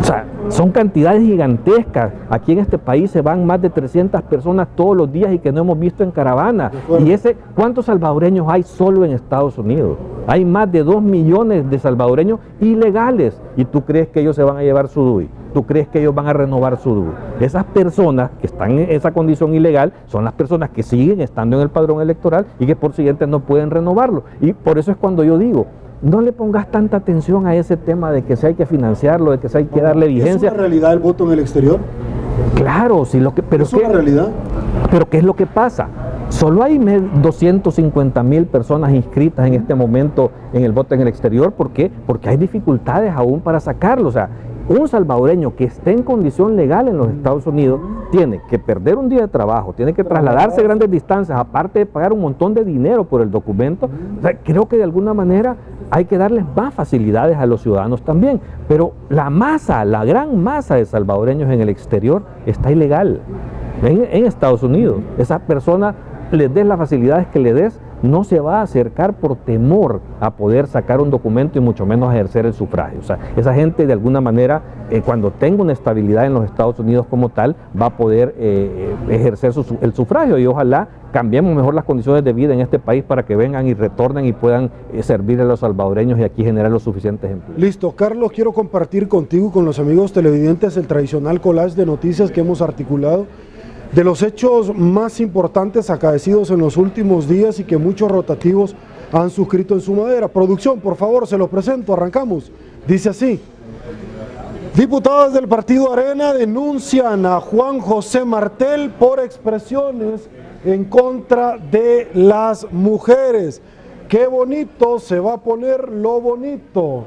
O sea, son cantidades gigantescas. Aquí en este país se van más de 300 personas todos los días y que no hemos visto en caravana. Y ¿cuántos salvadoreños hay solo en Estados Unidos? Hay más de 2 millones de salvadoreños ilegales. ¿Y tú crees que ellos se van a llevar su DUI? ¿Tú crees que ellos van a renovar su DUI? Esas personas que están en esa condición ilegal son las personas que siguen estando en el padrón electoral y que por siguiente no pueden renovarlo. Y por eso es cuando yo digo, no le pongas tanta atención a ese tema de que si hay que financiarlo, de que si hay que darle vigencia. ¿Es una realidad el voto en el exterior? Claro, sí, pero es una realidad. Pero ¿qué es lo que pasa? Solo hay 250,000 personas inscritas en este momento en el voto en el exterior. ¿Por qué? Porque hay dificultades aún para sacarlo. O sea, un salvadoreño que esté en condición legal en los Estados Unidos tiene que perder un día de trabajo, tiene que trasladarse grandes distancias, aparte de pagar un montón de dinero por el documento. O sea, creo que de alguna manera hay que darles más facilidades a los ciudadanos también, pero la gran masa de salvadoreños en el exterior está ilegal en Estados Unidos. Esa persona, les des las facilidades que le des, no se va a acercar por temor a poder sacar un documento y mucho menos ejercer el sufragio. O sea, esa gente de alguna manera, cuando tenga una estabilidad en los Estados Unidos como tal, va a poder ejercer el sufragio, y ojalá cambiemos mejor las condiciones de vida en este país para que vengan y retornen y puedan servir a los salvadoreños y aquí generar los suficientes empleos. Listo, Carlos, quiero compartir contigo y con los amigos televidentes el tradicional collage de noticias que hemos articulado de los hechos más importantes acaecidos en los últimos días y que muchos rotativos han suscrito en su madera. Producción, por favor, se los presento, arrancamos. Dice así: diputados del Partido Arena denuncian a Juan José Martel por expresiones en contra de las mujeres. Qué bonito se va a poner lo bonito.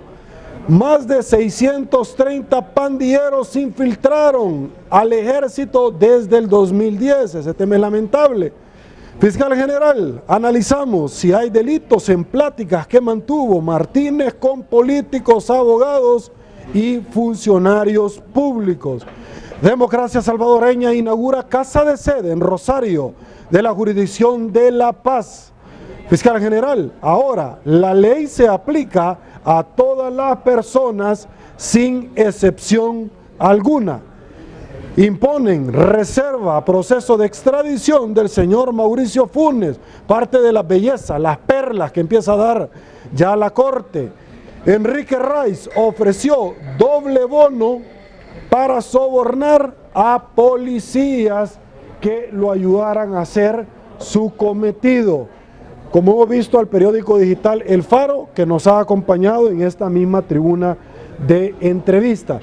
Más de 630 pandilleros se infiltraron al ejército desde el 2010. Ese tema es lamentable. Fiscal General, analizamos si hay delitos en pláticas que mantuvo Martínez con políticos, abogados y funcionarios públicos. Democracia Salvadoreña inaugura casa de sede en Rosario de la jurisdicción de La Paz. Fiscal General, ahora la ley se aplica a todas las personas sin excepción alguna. Imponen reserva a proceso de extradición del señor Mauricio Funes, parte de la belleza, las perlas que empieza a dar ya la Corte. Enrique Raiz ofreció doble bono para sobornar a policías que lo ayudaran a hacer su cometido. Como hemos visto al periódico digital El Faro, que nos ha acompañado en esta misma tribuna de entrevista.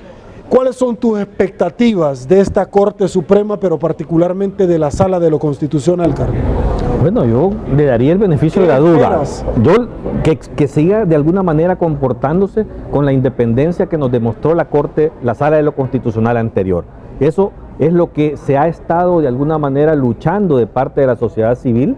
¿Cuáles son tus expectativas de esta Corte Suprema, pero particularmente de la Sala de lo Constitucional, Carlos? Bueno, yo le daría el beneficio de la duda. Yo que siga de alguna manera comportándose con la independencia que nos demostró la Corte, la Sala de lo Constitucional anterior. Eso es lo que se ha estado de alguna manera luchando de parte de la sociedad civil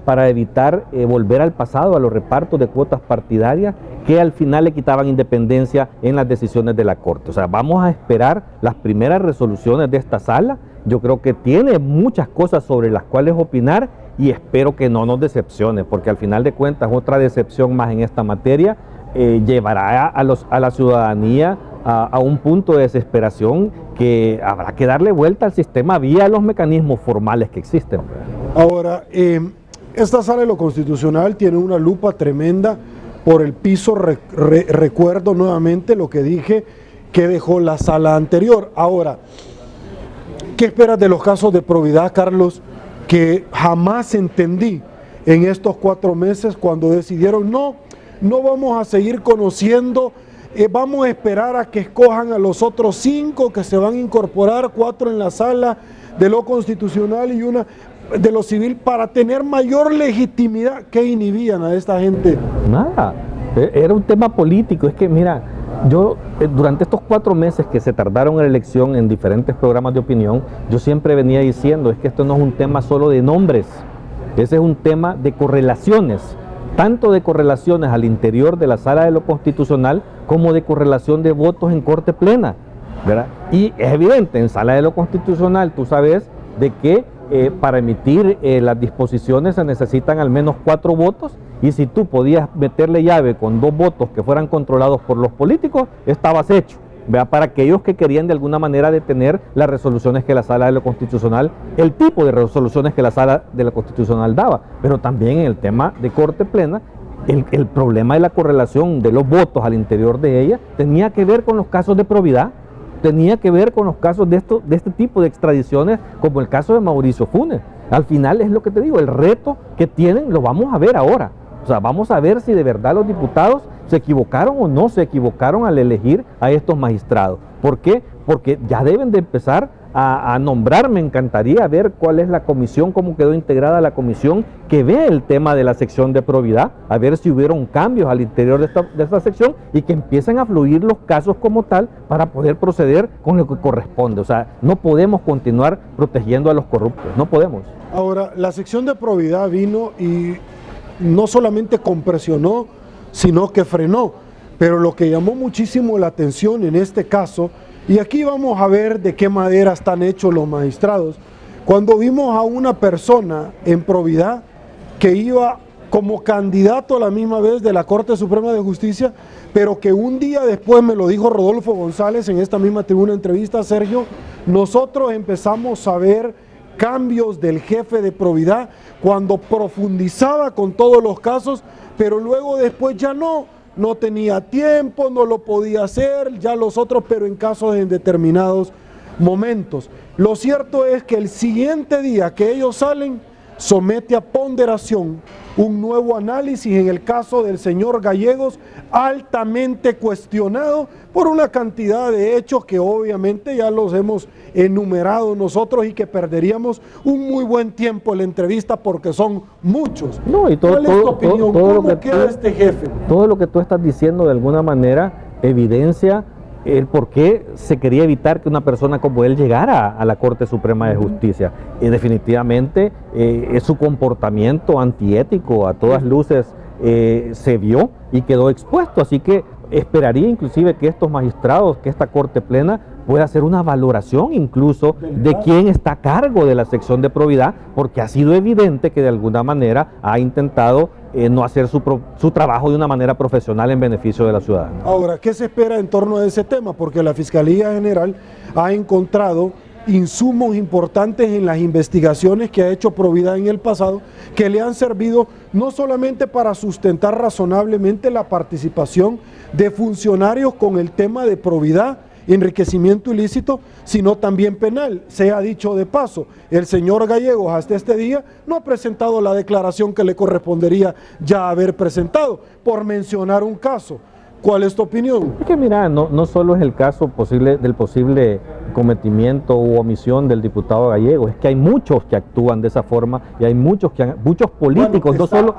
para evitar volver al pasado, a los repartos de cuotas partidarias que al final le quitaban independencia en las decisiones de la Corte. O sea, vamos a esperar las primeras resoluciones de esta sala. Yo creo que tiene muchas cosas sobre las cuales opinar y espero que no nos decepcione, porque al final de cuentas otra decepción más en esta materia llevará a la ciudadanía a un punto de desesperación que habrá que darle vuelta al sistema vía los mecanismos formales que existen. Ahora, esta sala de lo constitucional tiene una lupa tremenda por el piso. Recuerdo nuevamente lo que dije que dejó la sala anterior. Ahora, ¿qué esperas de los casos de probidad, Carlos, que jamás entendí en estos 4 meses cuando decidieron no vamos a seguir conociendo, vamos a esperar a que escojan a los otros 5 que se van a incorporar, 4 en la sala de lo constitucional y 1 de lo civil para tener mayor legitimidad? ¿Qué inhibían a esta gente? Nada, era un tema político. Es que mira, yo durante estos 4 meses que se tardaron en la elección en diferentes programas de opinión, yo siempre venía diciendo, es que esto no es un tema solo de nombres, ese es un tema de correlaciones, tanto de correlaciones al interior de la sala de lo constitucional como de correlación de votos en corte plena, ¿verdad? Y es evidente, en sala de lo constitucional tú sabes de que para emitir las disposiciones se necesitan al menos 4 votos, y si tú podías meterle llave con 2 votos que fueran controlados por los políticos, estabas hecho, ¿verdad? Para aquellos que querían de alguna manera detener las resoluciones que la sala de lo constitucional, el tipo de resoluciones que la sala de lo constitucional daba. Pero también en el tema de corte plena, el problema de la correlación de los votos al interior de ella tenía que ver con los casos de probidad, tenía que ver con los casos de este tipo de extradiciones, como el caso de Mauricio Funes. Al final es lo que te digo, el reto que tienen lo vamos a ver ahora. O sea, vamos a ver si de verdad los diputados se equivocaron o no se equivocaron al elegir a estos magistrados. ¿Por qué? Porque ya deben de empezar a nombrar. Me encantaría ver cuál es la comisión, cómo quedó integrada la comisión que ve el tema de la sección de probidad, a ver si hubieron cambios al interior de esta sección y que empiecen a fluir los casos como tal para poder proceder con lo que corresponde. O sea, no podemos continuar protegiendo a los corruptos, no podemos. Ahora, la sección de probidad vino y no solamente compresionó, sino que frenó. Pero lo que llamó muchísimo la atención en este caso, y aquí vamos a ver de qué madera están hechos los magistrados, cuando vimos a una persona en probidad que iba como candidato a la misma vez de la Corte Suprema de Justicia, pero que un día después, me lo dijo Rodolfo González en esta misma tribuna entrevista, Sergio, nosotros empezamos a ver cambios del jefe de probidad cuando profundizaba con todos los casos, pero luego después ya no tenía tiempo, no lo podía hacer, ya los otros, pero en casos en determinados momentos. Lo cierto es que el siguiente día que ellos salen, somete a ponderación un nuevo análisis en el caso del señor Gallegos, altamente cuestionado por una cantidad de hechos que obviamente ya los hemos enumerado nosotros y que perderíamos un muy buen tiempo en la entrevista porque son muchos. No, y ¿Cuál es tu opinión? ¿Cómo queda este jefe? Todo lo que tú estás diciendo de alguna manera evidencia el por qué se quería evitar que una persona como él llegara a la Corte Suprema de Justicia. Y definitivamente su comportamiento antiético a todas luces se vio y quedó expuesto. Así que esperaría inclusive que estos magistrados, que esta Corte Plena pueda hacer una valoración incluso de quién está a cargo de la sección de probidad, porque ha sido evidente que de alguna manera ha intentado no hacer su trabajo de una manera profesional en beneficio de la ciudadanía. Ahora, ¿qué se espera en torno a ese tema? Porque la Fiscalía General ha encontrado insumos importantes en las investigaciones que ha hecho probidad en el pasado, que le han servido no solamente para sustentar razonablemente la participación de funcionarios con el tema de probidad, enriquecimiento ilícito, sino también penal. Se ha dicho de paso, el señor Gallegos hasta este día no ha presentado la declaración que le correspondería ya haber presentado, por mencionar un caso. ¿Cuál es tu opinión? Es que mira, no solo es el caso del posible cometimiento u omisión del diputado Gallegos, es que hay muchos que actúan de esa forma y hay muchos políticos, no solo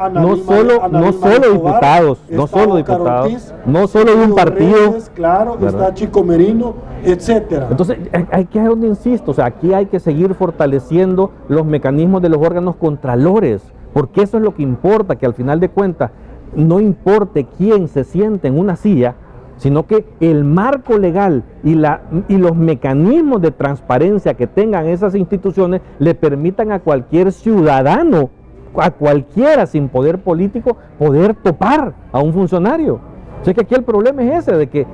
diputados, no solo de un partido, Reyes, claro, está Chico Merino, etcétera. Entonces, aquí es donde insisto, o sea, aquí hay que seguir fortaleciendo los mecanismos de los órganos contralores, porque eso es lo que importa, que al final de cuentas no importe quién se siente en una silla, sino que el marco legal y los mecanismos de transparencia que tengan esas instituciones le permitan a cualquier ciudadano, a cualquiera sin poder político, poder topar a un funcionario. O Así que aquí el problema es ese, de que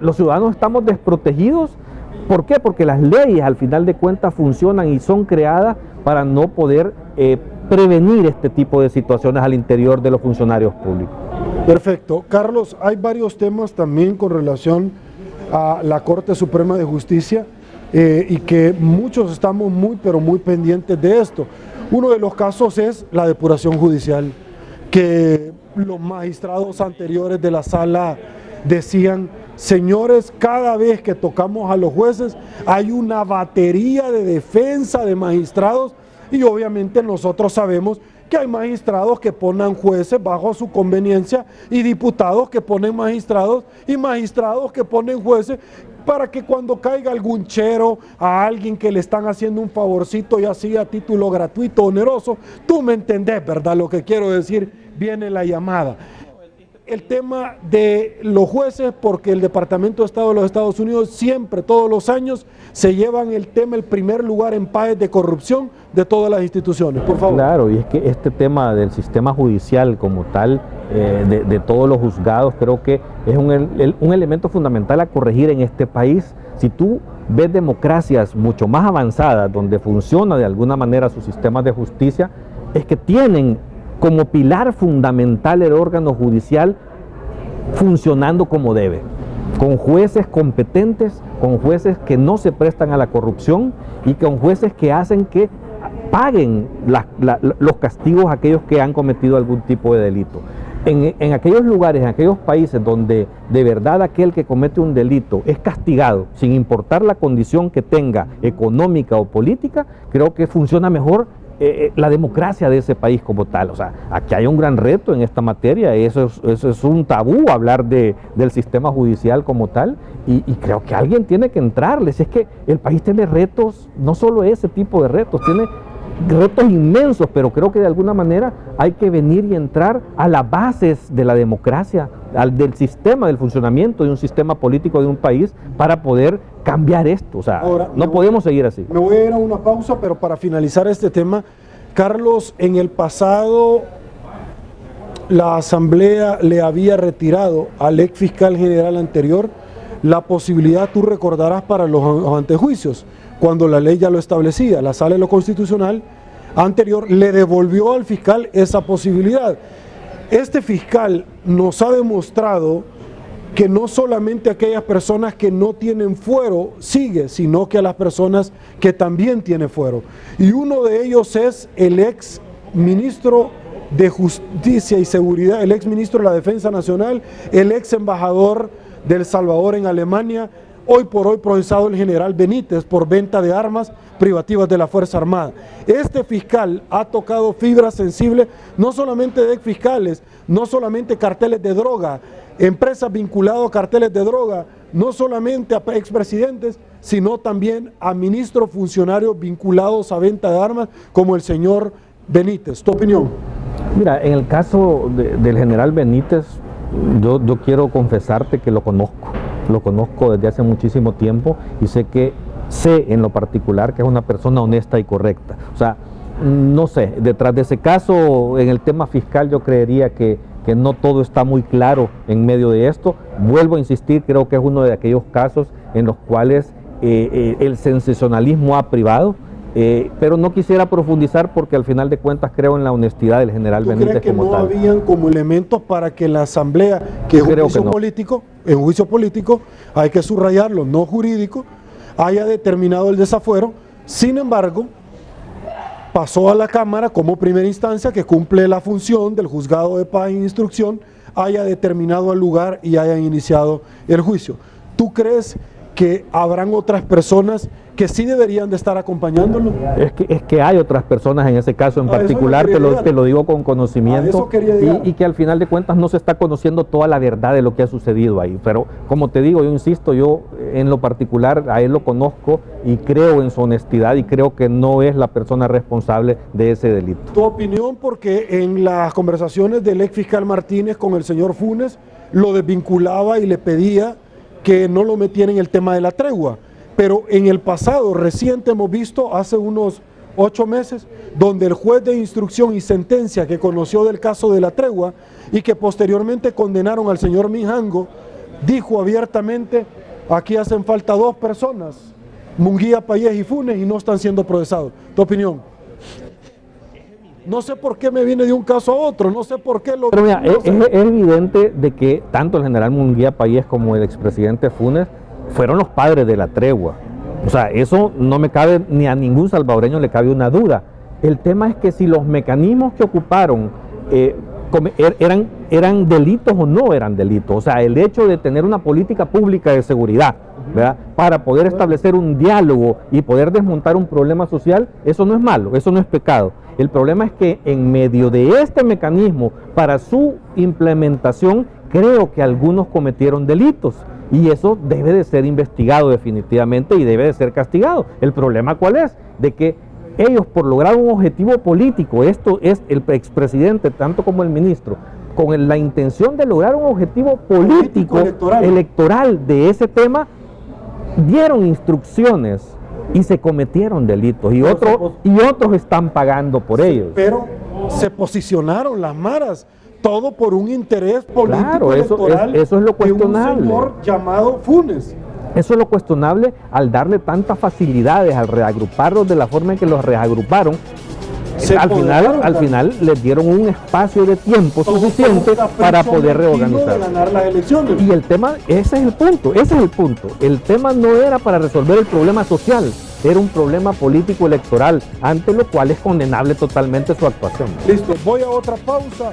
los ciudadanos estamos desprotegidos. ¿Por qué? Porque las leyes al final de cuentas funcionan y son creadas para no poder prevenir este tipo de situaciones al interior de los funcionarios públicos. Perfecto. Carlos, hay varios temas también con relación a la Corte Suprema de Justicia y que muchos estamos pero muy pendientes de esto. Uno de los casos es la depuración judicial, que los magistrados anteriores de la sala decían: señores, cada vez que tocamos a los jueces hay una batería de defensa de magistrados, y obviamente nosotros sabemos que hay magistrados que ponen jueces bajo su conveniencia y diputados que ponen magistrados y magistrados que ponen jueces para que cuando caiga algún chero, a alguien que le están haciendo un favorcito y así a título gratuito, oneroso, tú me entendés, ¿verdad? Lo que quiero decir, viene la llamada. El tema de los jueces, porque el Departamento de Estado de los Estados Unidos siempre, todos los años, se llevan el primer lugar en pares de corrupción de todas las instituciones. Por favor. Claro, y es que este tema del sistema judicial como tal, de todos los juzgados, creo que es un elemento fundamental a corregir en este país. Si tú ves democracias mucho más avanzadas, donde funciona de alguna manera su sistema de justicia, es que tienen como pilar fundamental el órgano judicial funcionando como debe, con jueces competentes, con jueces que no se prestan a la corrupción y con jueces que hacen que paguen los castigos a aquellos que han cometido algún tipo de delito. En aquellos lugares, en aquellos países donde de verdad aquel que comete un delito es castigado, sin importar la condición que tenga, económica o política, creo que funciona mejor la democracia de ese país como tal. O sea, aquí hay un gran reto en esta materia, eso es un tabú hablar del sistema judicial como tal, y creo que alguien tiene que entrarles. Es que el país tiene retos, no solo ese tipo de retos, tiene retos inmensos, pero creo que de alguna manera hay que venir y entrar a las bases de la democracia, del sistema, del funcionamiento de un sistema político de un país para poder cambiar esto. O sea, ahora, no podemos seguir así. Me voy a ir a una pausa, pero para finalizar este tema, Carlos, en el pasado la Asamblea le había retirado al ex fiscal general anterior la posibilidad, tú recordarás, para los antejuicios, cuando la ley ya lo establecía. La Sala de lo Constitucional anterior le devolvió al fiscal esa posibilidad. Este fiscal nos ha demostrado que no solamente aquellas personas que no tienen fuero sigue, sino que a las personas que también tienen fuero. Y uno de ellos es el ex ministro de Justicia y Seguridad, el ex ministro de la Defensa Nacional, el ex embajador de El Salvador en Alemania, hoy por hoy procesado el general Benítez por venta de armas privativas de la Fuerza Armada. Este fiscal ha tocado fibras sensibles, no solamente de exfiscales, no solamente carteles de droga, empresas vinculadas a carteles de droga, no solamente a expresidentes, sino también a ministros funcionarios vinculados a venta de armas, como el señor Benítez. ¿Tu opinión? Mira, en el caso del general Benítez, yo quiero confesarte que lo conozco desde hace muchísimo tiempo y sé en lo particular que es una persona honesta y correcta. O sea, no sé, detrás de ese caso, en el tema fiscal, yo creería que no todo está muy claro en medio de esto. Vuelvo a insistir, creo que es uno de aquellos casos en los cuales el sensacionalismo ha privado, pero no quisiera profundizar porque al final de cuentas creo en la honestidad del general Benítez como tal. ¿Tú crees que no habían como elementos para que la Asamblea, que es un juicio político, en juicio político, hay que subrayarlo, no jurídico, haya determinado el desafuero? Sin embargo, pasó a la Cámara como primera instancia que cumple la función del juzgado de paz e instrucción, haya determinado el lugar y hayan iniciado el juicio. ¿Tú crees que habrán otras personas que sí deberían de estar acompañándolo? Es que hay otras personas en ese caso en particular, te lo digo con conocimiento, y que al final de cuentas no se está conociendo toda la verdad de lo que ha sucedido ahí. Pero como te digo, yo insisto, yo en lo particular a él lo conozco y creo en su honestidad y creo que no es la persona responsable de ese delito. Tu opinión, porque en las conversaciones del ex fiscal Martínez con el señor Funes lo desvinculaba y le pedía que no lo metieran en el tema de la tregua. Pero en el pasado reciente hemos visto, hace unos 8 meses, donde el juez de instrucción y sentencia que conoció del caso de la tregua y que posteriormente condenaron al señor Mijango, dijo abiertamente: aquí hacen falta 2 personas, Munguía, Payés y Funes, y no están siendo procesados. ¿Tu opinión? No sé por qué me viene de un caso a otro, no sé por qué lo... Pero mira, es evidente de que tanto el general Munguía Payés como el expresidente Funes fueron los padres de la tregua. O sea, eso no me cabe, ni a ningún salvadoreño le cabe una duda. El tema es que si los mecanismos que ocuparon eran delitos o no eran delitos. O sea, el hecho de tener una política pública de seguridad, ¿verdad?, para poder establecer un diálogo y poder desmontar un problema social, eso no es malo, eso no es pecado. El problema es que en medio de este mecanismo, para su implementación, creo que algunos cometieron delitos. Y eso debe de ser investigado definitivamente y debe de ser castigado. ¿El problema cuál es? De que ellos, por lograr un objetivo político, esto es el expresidente tanto como el ministro, con la intención de lograr un objetivo político electoral de ese tema, dieron instrucciones y se cometieron delitos y otros están pagando por ellos. Pero se posicionaron las maras, todo por un interés político, claro, electoral, eso es lo cuestionable. De un señor llamado Funes. Eso es lo cuestionable al darle tantas facilidades, al reagruparlos de la forma en que los reagruparon. Al final les dieron un espacio de tiempo suficiente para poder reorganizar. Ganar las elecciones. Y el tema, ese es el punto. El tema no era para resolver el problema social, era un problema político electoral, ante lo cual es condenable totalmente su actuación. Listo, voy a otra pausa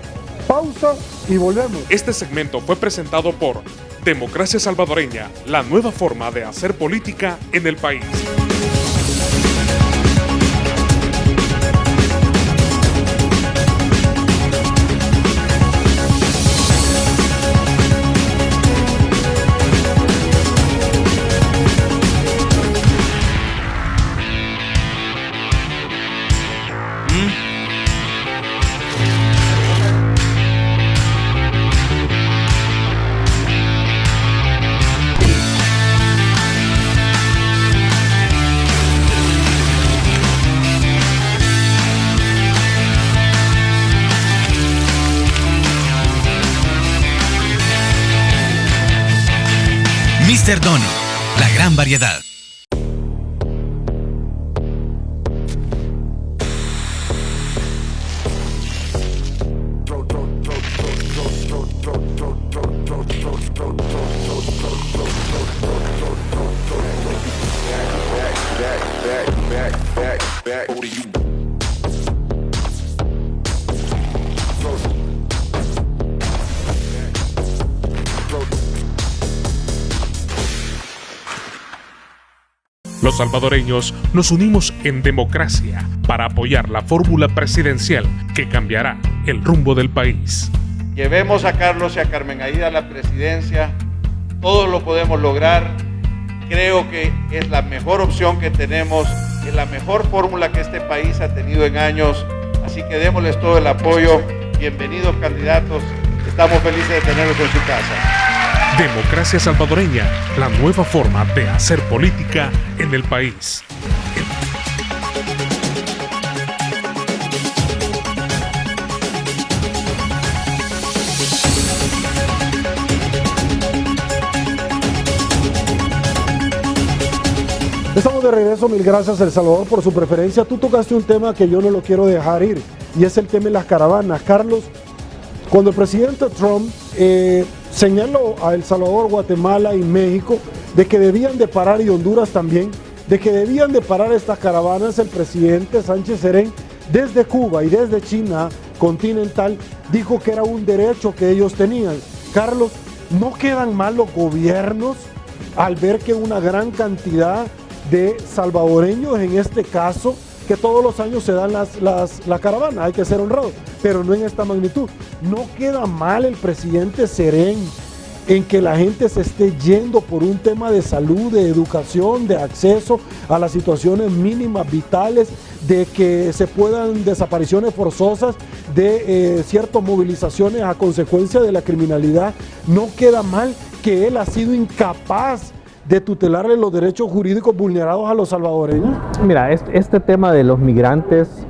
y volvemos. Este segmento fue presentado por Democracia Salvadoreña, la nueva forma de hacer política en el país. Mr. Donut, la gran variedad. Los salvadoreños nos unimos en democracia para apoyar la fórmula presidencial que cambiará el rumbo del país. Llevemos a Carlos y a Carmen Aída a la presidencia, todos lo podemos lograr. Creo que es la mejor opción que tenemos, es la mejor fórmula que este país ha tenido en años, así que démosles todo el apoyo. Bienvenidos candidatos, estamos felices de tenerlos en su casa. Democracia Salvadoreña, la nueva forma de hacer política en el país. Estamos de regreso, mil gracias El Salvador por su preferencia. Tú tocaste un tema que yo no lo quiero dejar ir y es el tema de las caravanas. Carlos, cuando el presidente Trump señaló a El Salvador, Guatemala y México de que debían de parar, y Honduras también, de que debían de parar estas caravanas, el presidente Sánchez Serén desde Cuba y desde China continental dijo que era un derecho que ellos tenían. Carlos, ¿no quedan mal los gobiernos al ver que una gran cantidad de salvadoreños, en este caso, que todos los años se dan la caravana, hay que ser honrados, pero no en esta magnitud? ¿No queda mal el presidente Serén en que la gente se esté yendo por un tema de salud, de educación, de acceso a las situaciones mínimas vitales, de que se puedan desapariciones forzosas, de ciertas movilizaciones a consecuencia de la criminalidad? ¿No queda mal que él ha sido incapaz de tutelarle los derechos jurídicos vulnerados a los salvadoreños? Mira, este tema de los migrantes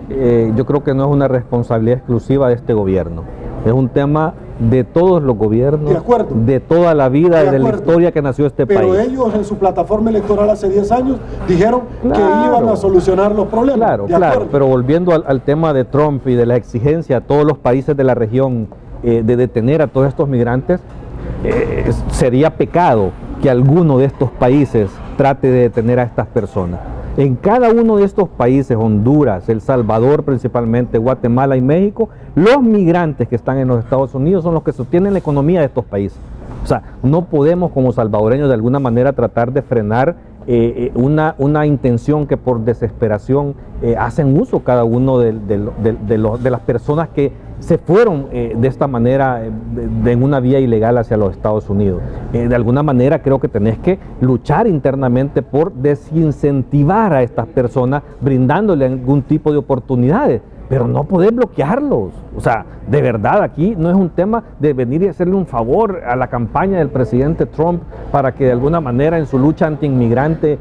yo creo que no es una responsabilidad exclusiva de este gobierno. Es un tema de todos los gobiernos, de toda la vida, de la historia que nació este país. Pero ellos en su plataforma electoral hace 10 años dijeron que iban a solucionar los problemas. Claro, pero volviendo al tema de Trump y de la exigencia a todos los países de la región de detener a todos estos migrantes, sería pecado que alguno de estos países trate de detener a estas personas. En cada uno de estos países, Honduras, El Salvador principalmente, Guatemala y México, los migrantes que están en los Estados Unidos son los que sostienen la economía de estos países. O sea, no podemos como salvadoreños de alguna manera tratar de frenar una intención que por desesperación hacen uso cada uno de las personas que se fueron de esta manera en una vía ilegal hacia los Estados Unidos. De alguna manera creo que tenés que luchar internamente por desincentivar a estas personas, brindándole algún tipo de oportunidades, pero no podés bloquearlos. O sea, de verdad aquí no es un tema de venir y hacerle un favor a la campaña del presidente Trump para que de alguna manera en su lucha anti-inmigrante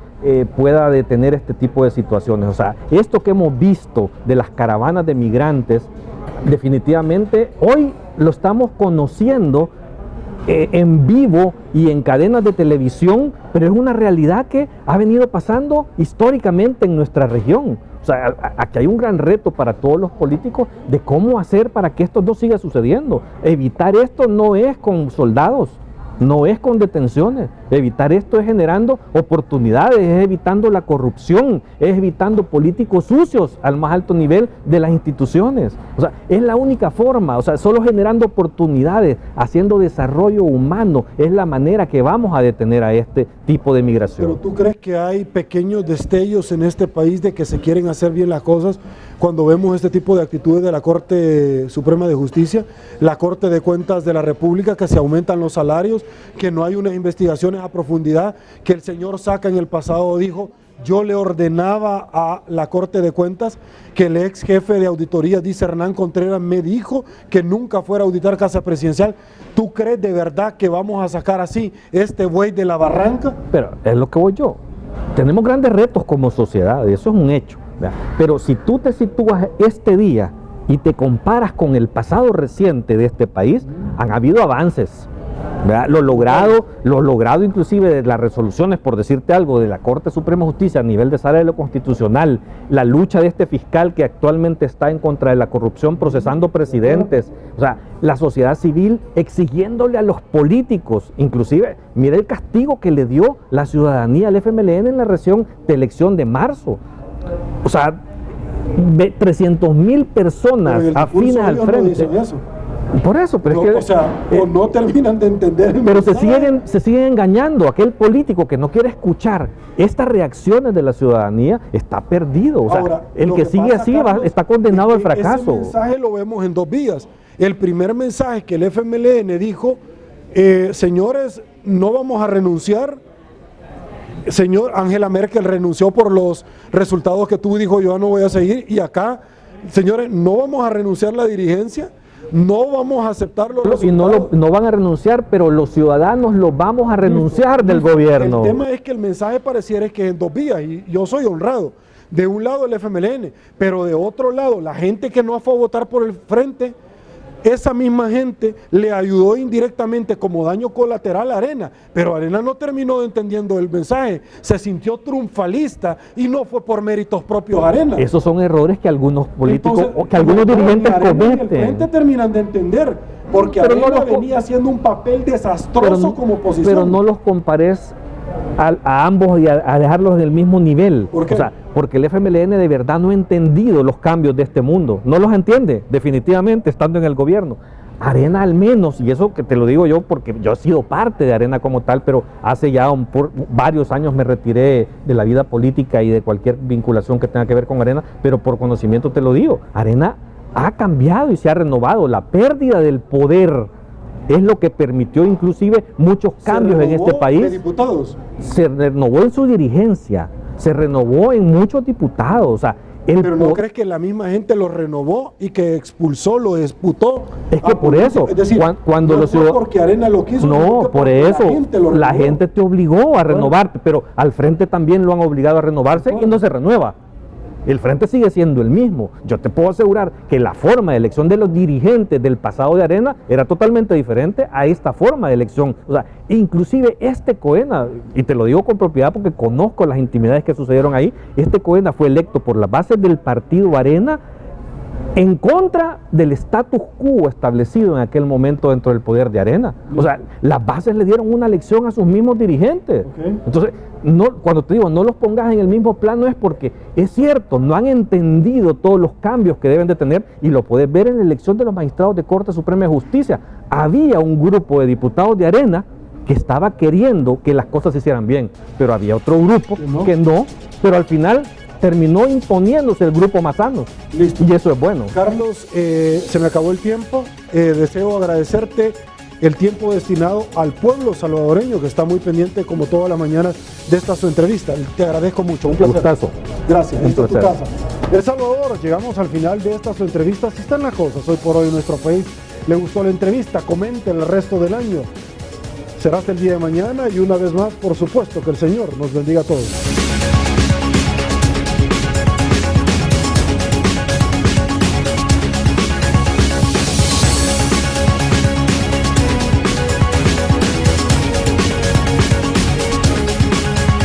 pueda detener este tipo de situaciones. O sea, esto que hemos visto de las caravanas de migrantes, definitivamente hoy lo estamos conociendo en vivo y en cadenas de televisión, pero es una realidad que ha venido pasando históricamente en nuestra región. O sea, aquí hay un gran reto para todos los políticos de cómo hacer para que esto no siga sucediendo. Evitar esto no es con soldados, no es con detenciones. Evitar esto es generando oportunidades, es evitando la corrupción, es evitando políticos sucios al más alto nivel de las instituciones. O sea, es la única forma, o sea, solo generando oportunidades, haciendo desarrollo humano, es la manera que vamos a detener a este tipo de migración. ¿Pero tú crees que hay pequeños destellos en este país de que se quieren hacer bien las cosas cuando vemos este tipo de actitudes de la Corte Suprema de Justicia, la Corte de Cuentas de la República, que se aumentan los salarios, que no hay unas investigaciones a profundidad, que el señor Saca en el pasado dijo: yo le ordenaba a la Corte de Cuentas, que el ex jefe de auditoría, dice Hernán Contreras, me dijo que nunca fuera a auditar Casa Presidencial? ¿Tú crees de verdad que vamos a sacar así este buey de la barranca? Pero es lo que voy yo. Tenemos grandes retos como sociedad, eso es un hecho, ¿verdad? Pero si tú te sitúas este día y te comparas con el pasado reciente de este país, han habido avances, ¿verdad? Lo logrado inclusive de las resoluciones, por decirte algo, de la Corte Suprema de Justicia a nivel de sala de lo constitucional, la lucha de este fiscal que actualmente está en contra de la corrupción procesando presidentes, o sea, la sociedad civil exigiéndole a los políticos, inclusive, mira el castigo que le dio la ciudadanía al FMLN en la elección de marzo. O sea, 300,000 personas afines al frente. Por eso, pero no, es que... O sea, o no terminan de entender. Pero se siguen engañando. Aquel político que no quiere escuchar estas reacciones de la ciudadanía está perdido. O sea, ahora, el que sigue así está condenado al fracaso. Ese mensaje lo vemos en dos vías. El primer mensaje que el FMLN dijo, señores, no vamos a renunciar. Señor, Angela Merkel renunció por los resultados que tuvo y dijo: yo no voy a seguir. Y acá, señores, no vamos a renunciar la dirigencia, no vamos a aceptar los resultados. Y no van a renunciar, pero los ciudadanos los vamos a renunciar del gobierno. El tema es que el mensaje pareciera que es en dos vías, y yo soy honrado. De un lado el FMLN, pero de otro lado la gente que no fue a votar por el frente, esa misma gente le ayudó indirectamente como daño colateral a Arena, pero Arena no terminó entendiendo el mensaje, se sintió triunfalista y no fue por méritos propios Arena. Esos son errores que algunos políticos, que algunos dirigentes cometen. El frente terminan de entender, porque Arena venía haciendo un papel desastroso como oposición. Pero no los compares a ambos y a dejarlos del mismo nivel. ¿Por qué? O sea, porque el FMLN de verdad no ha entendido los cambios de este mundo, no los entiende definitivamente estando en el gobierno. Arena al menos, y eso que te lo digo yo porque yo he sido parte de Arena como tal, pero hace ya varios años me retiré de la vida política y de cualquier vinculación que tenga que ver con Arena, pero por conocimiento te lo digo, Arena ha cambiado y se ha renovado. La pérdida del poder es lo que permitió inclusive muchos cambios en este país. ¿De diputados? Se renovó en su dirigencia, se renovó en muchos diputados. O sea, Pero ¿no crees que la misma gente lo renovó y que expulsó, lo disputó? Es que por eso, es decir, cuando no fue porque Arena lo quiso, no, por eso, la gente te obligó a renovarte, pero al frente también lo han obligado a renovarse y no se renueva. El frente sigue siendo el mismo. Yo te puedo asegurar que la forma de elección de los dirigentes del pasado de Arena era totalmente diferente a esta forma de elección. O sea, inclusive este Coena, y te lo digo con propiedad porque conozco las intimidades que sucedieron ahí, este Coena fue electo por las bases del partido Arena en contra del status quo establecido en aquel momento dentro del poder de Arena. O sea, las bases le dieron una lección a sus mismos dirigentes. Entonces, cuando te digo no los pongas en el mismo plano es porque es cierto, no han entendido todos los cambios que deben de tener, y lo puedes ver en la elección de los magistrados de Corte Suprema de Justicia. Había un grupo de diputados de Arena que estaba queriendo que las cosas se hicieran bien, pero había otro grupo que no, pero al final terminó imponiéndose el grupo más sano. Listo. Y eso es bueno. Carlos, se me acabó el tiempo. Deseo agradecerte el tiempo destinado al pueblo salvadoreño, que está muy pendiente, como todas las mañanas, de esta su entrevista. Te agradezco mucho. Un placer. Gustazo. Gracias. Listo, tu placer. casa. El Salvador, llegamos al final de esta su entrevista. Así están las cosas hoy por hoy en nuestro país. ¿Le gustó la entrevista? Comente el resto del año. Será hasta el día de mañana y una vez más, por supuesto, que el Señor nos bendiga a todos.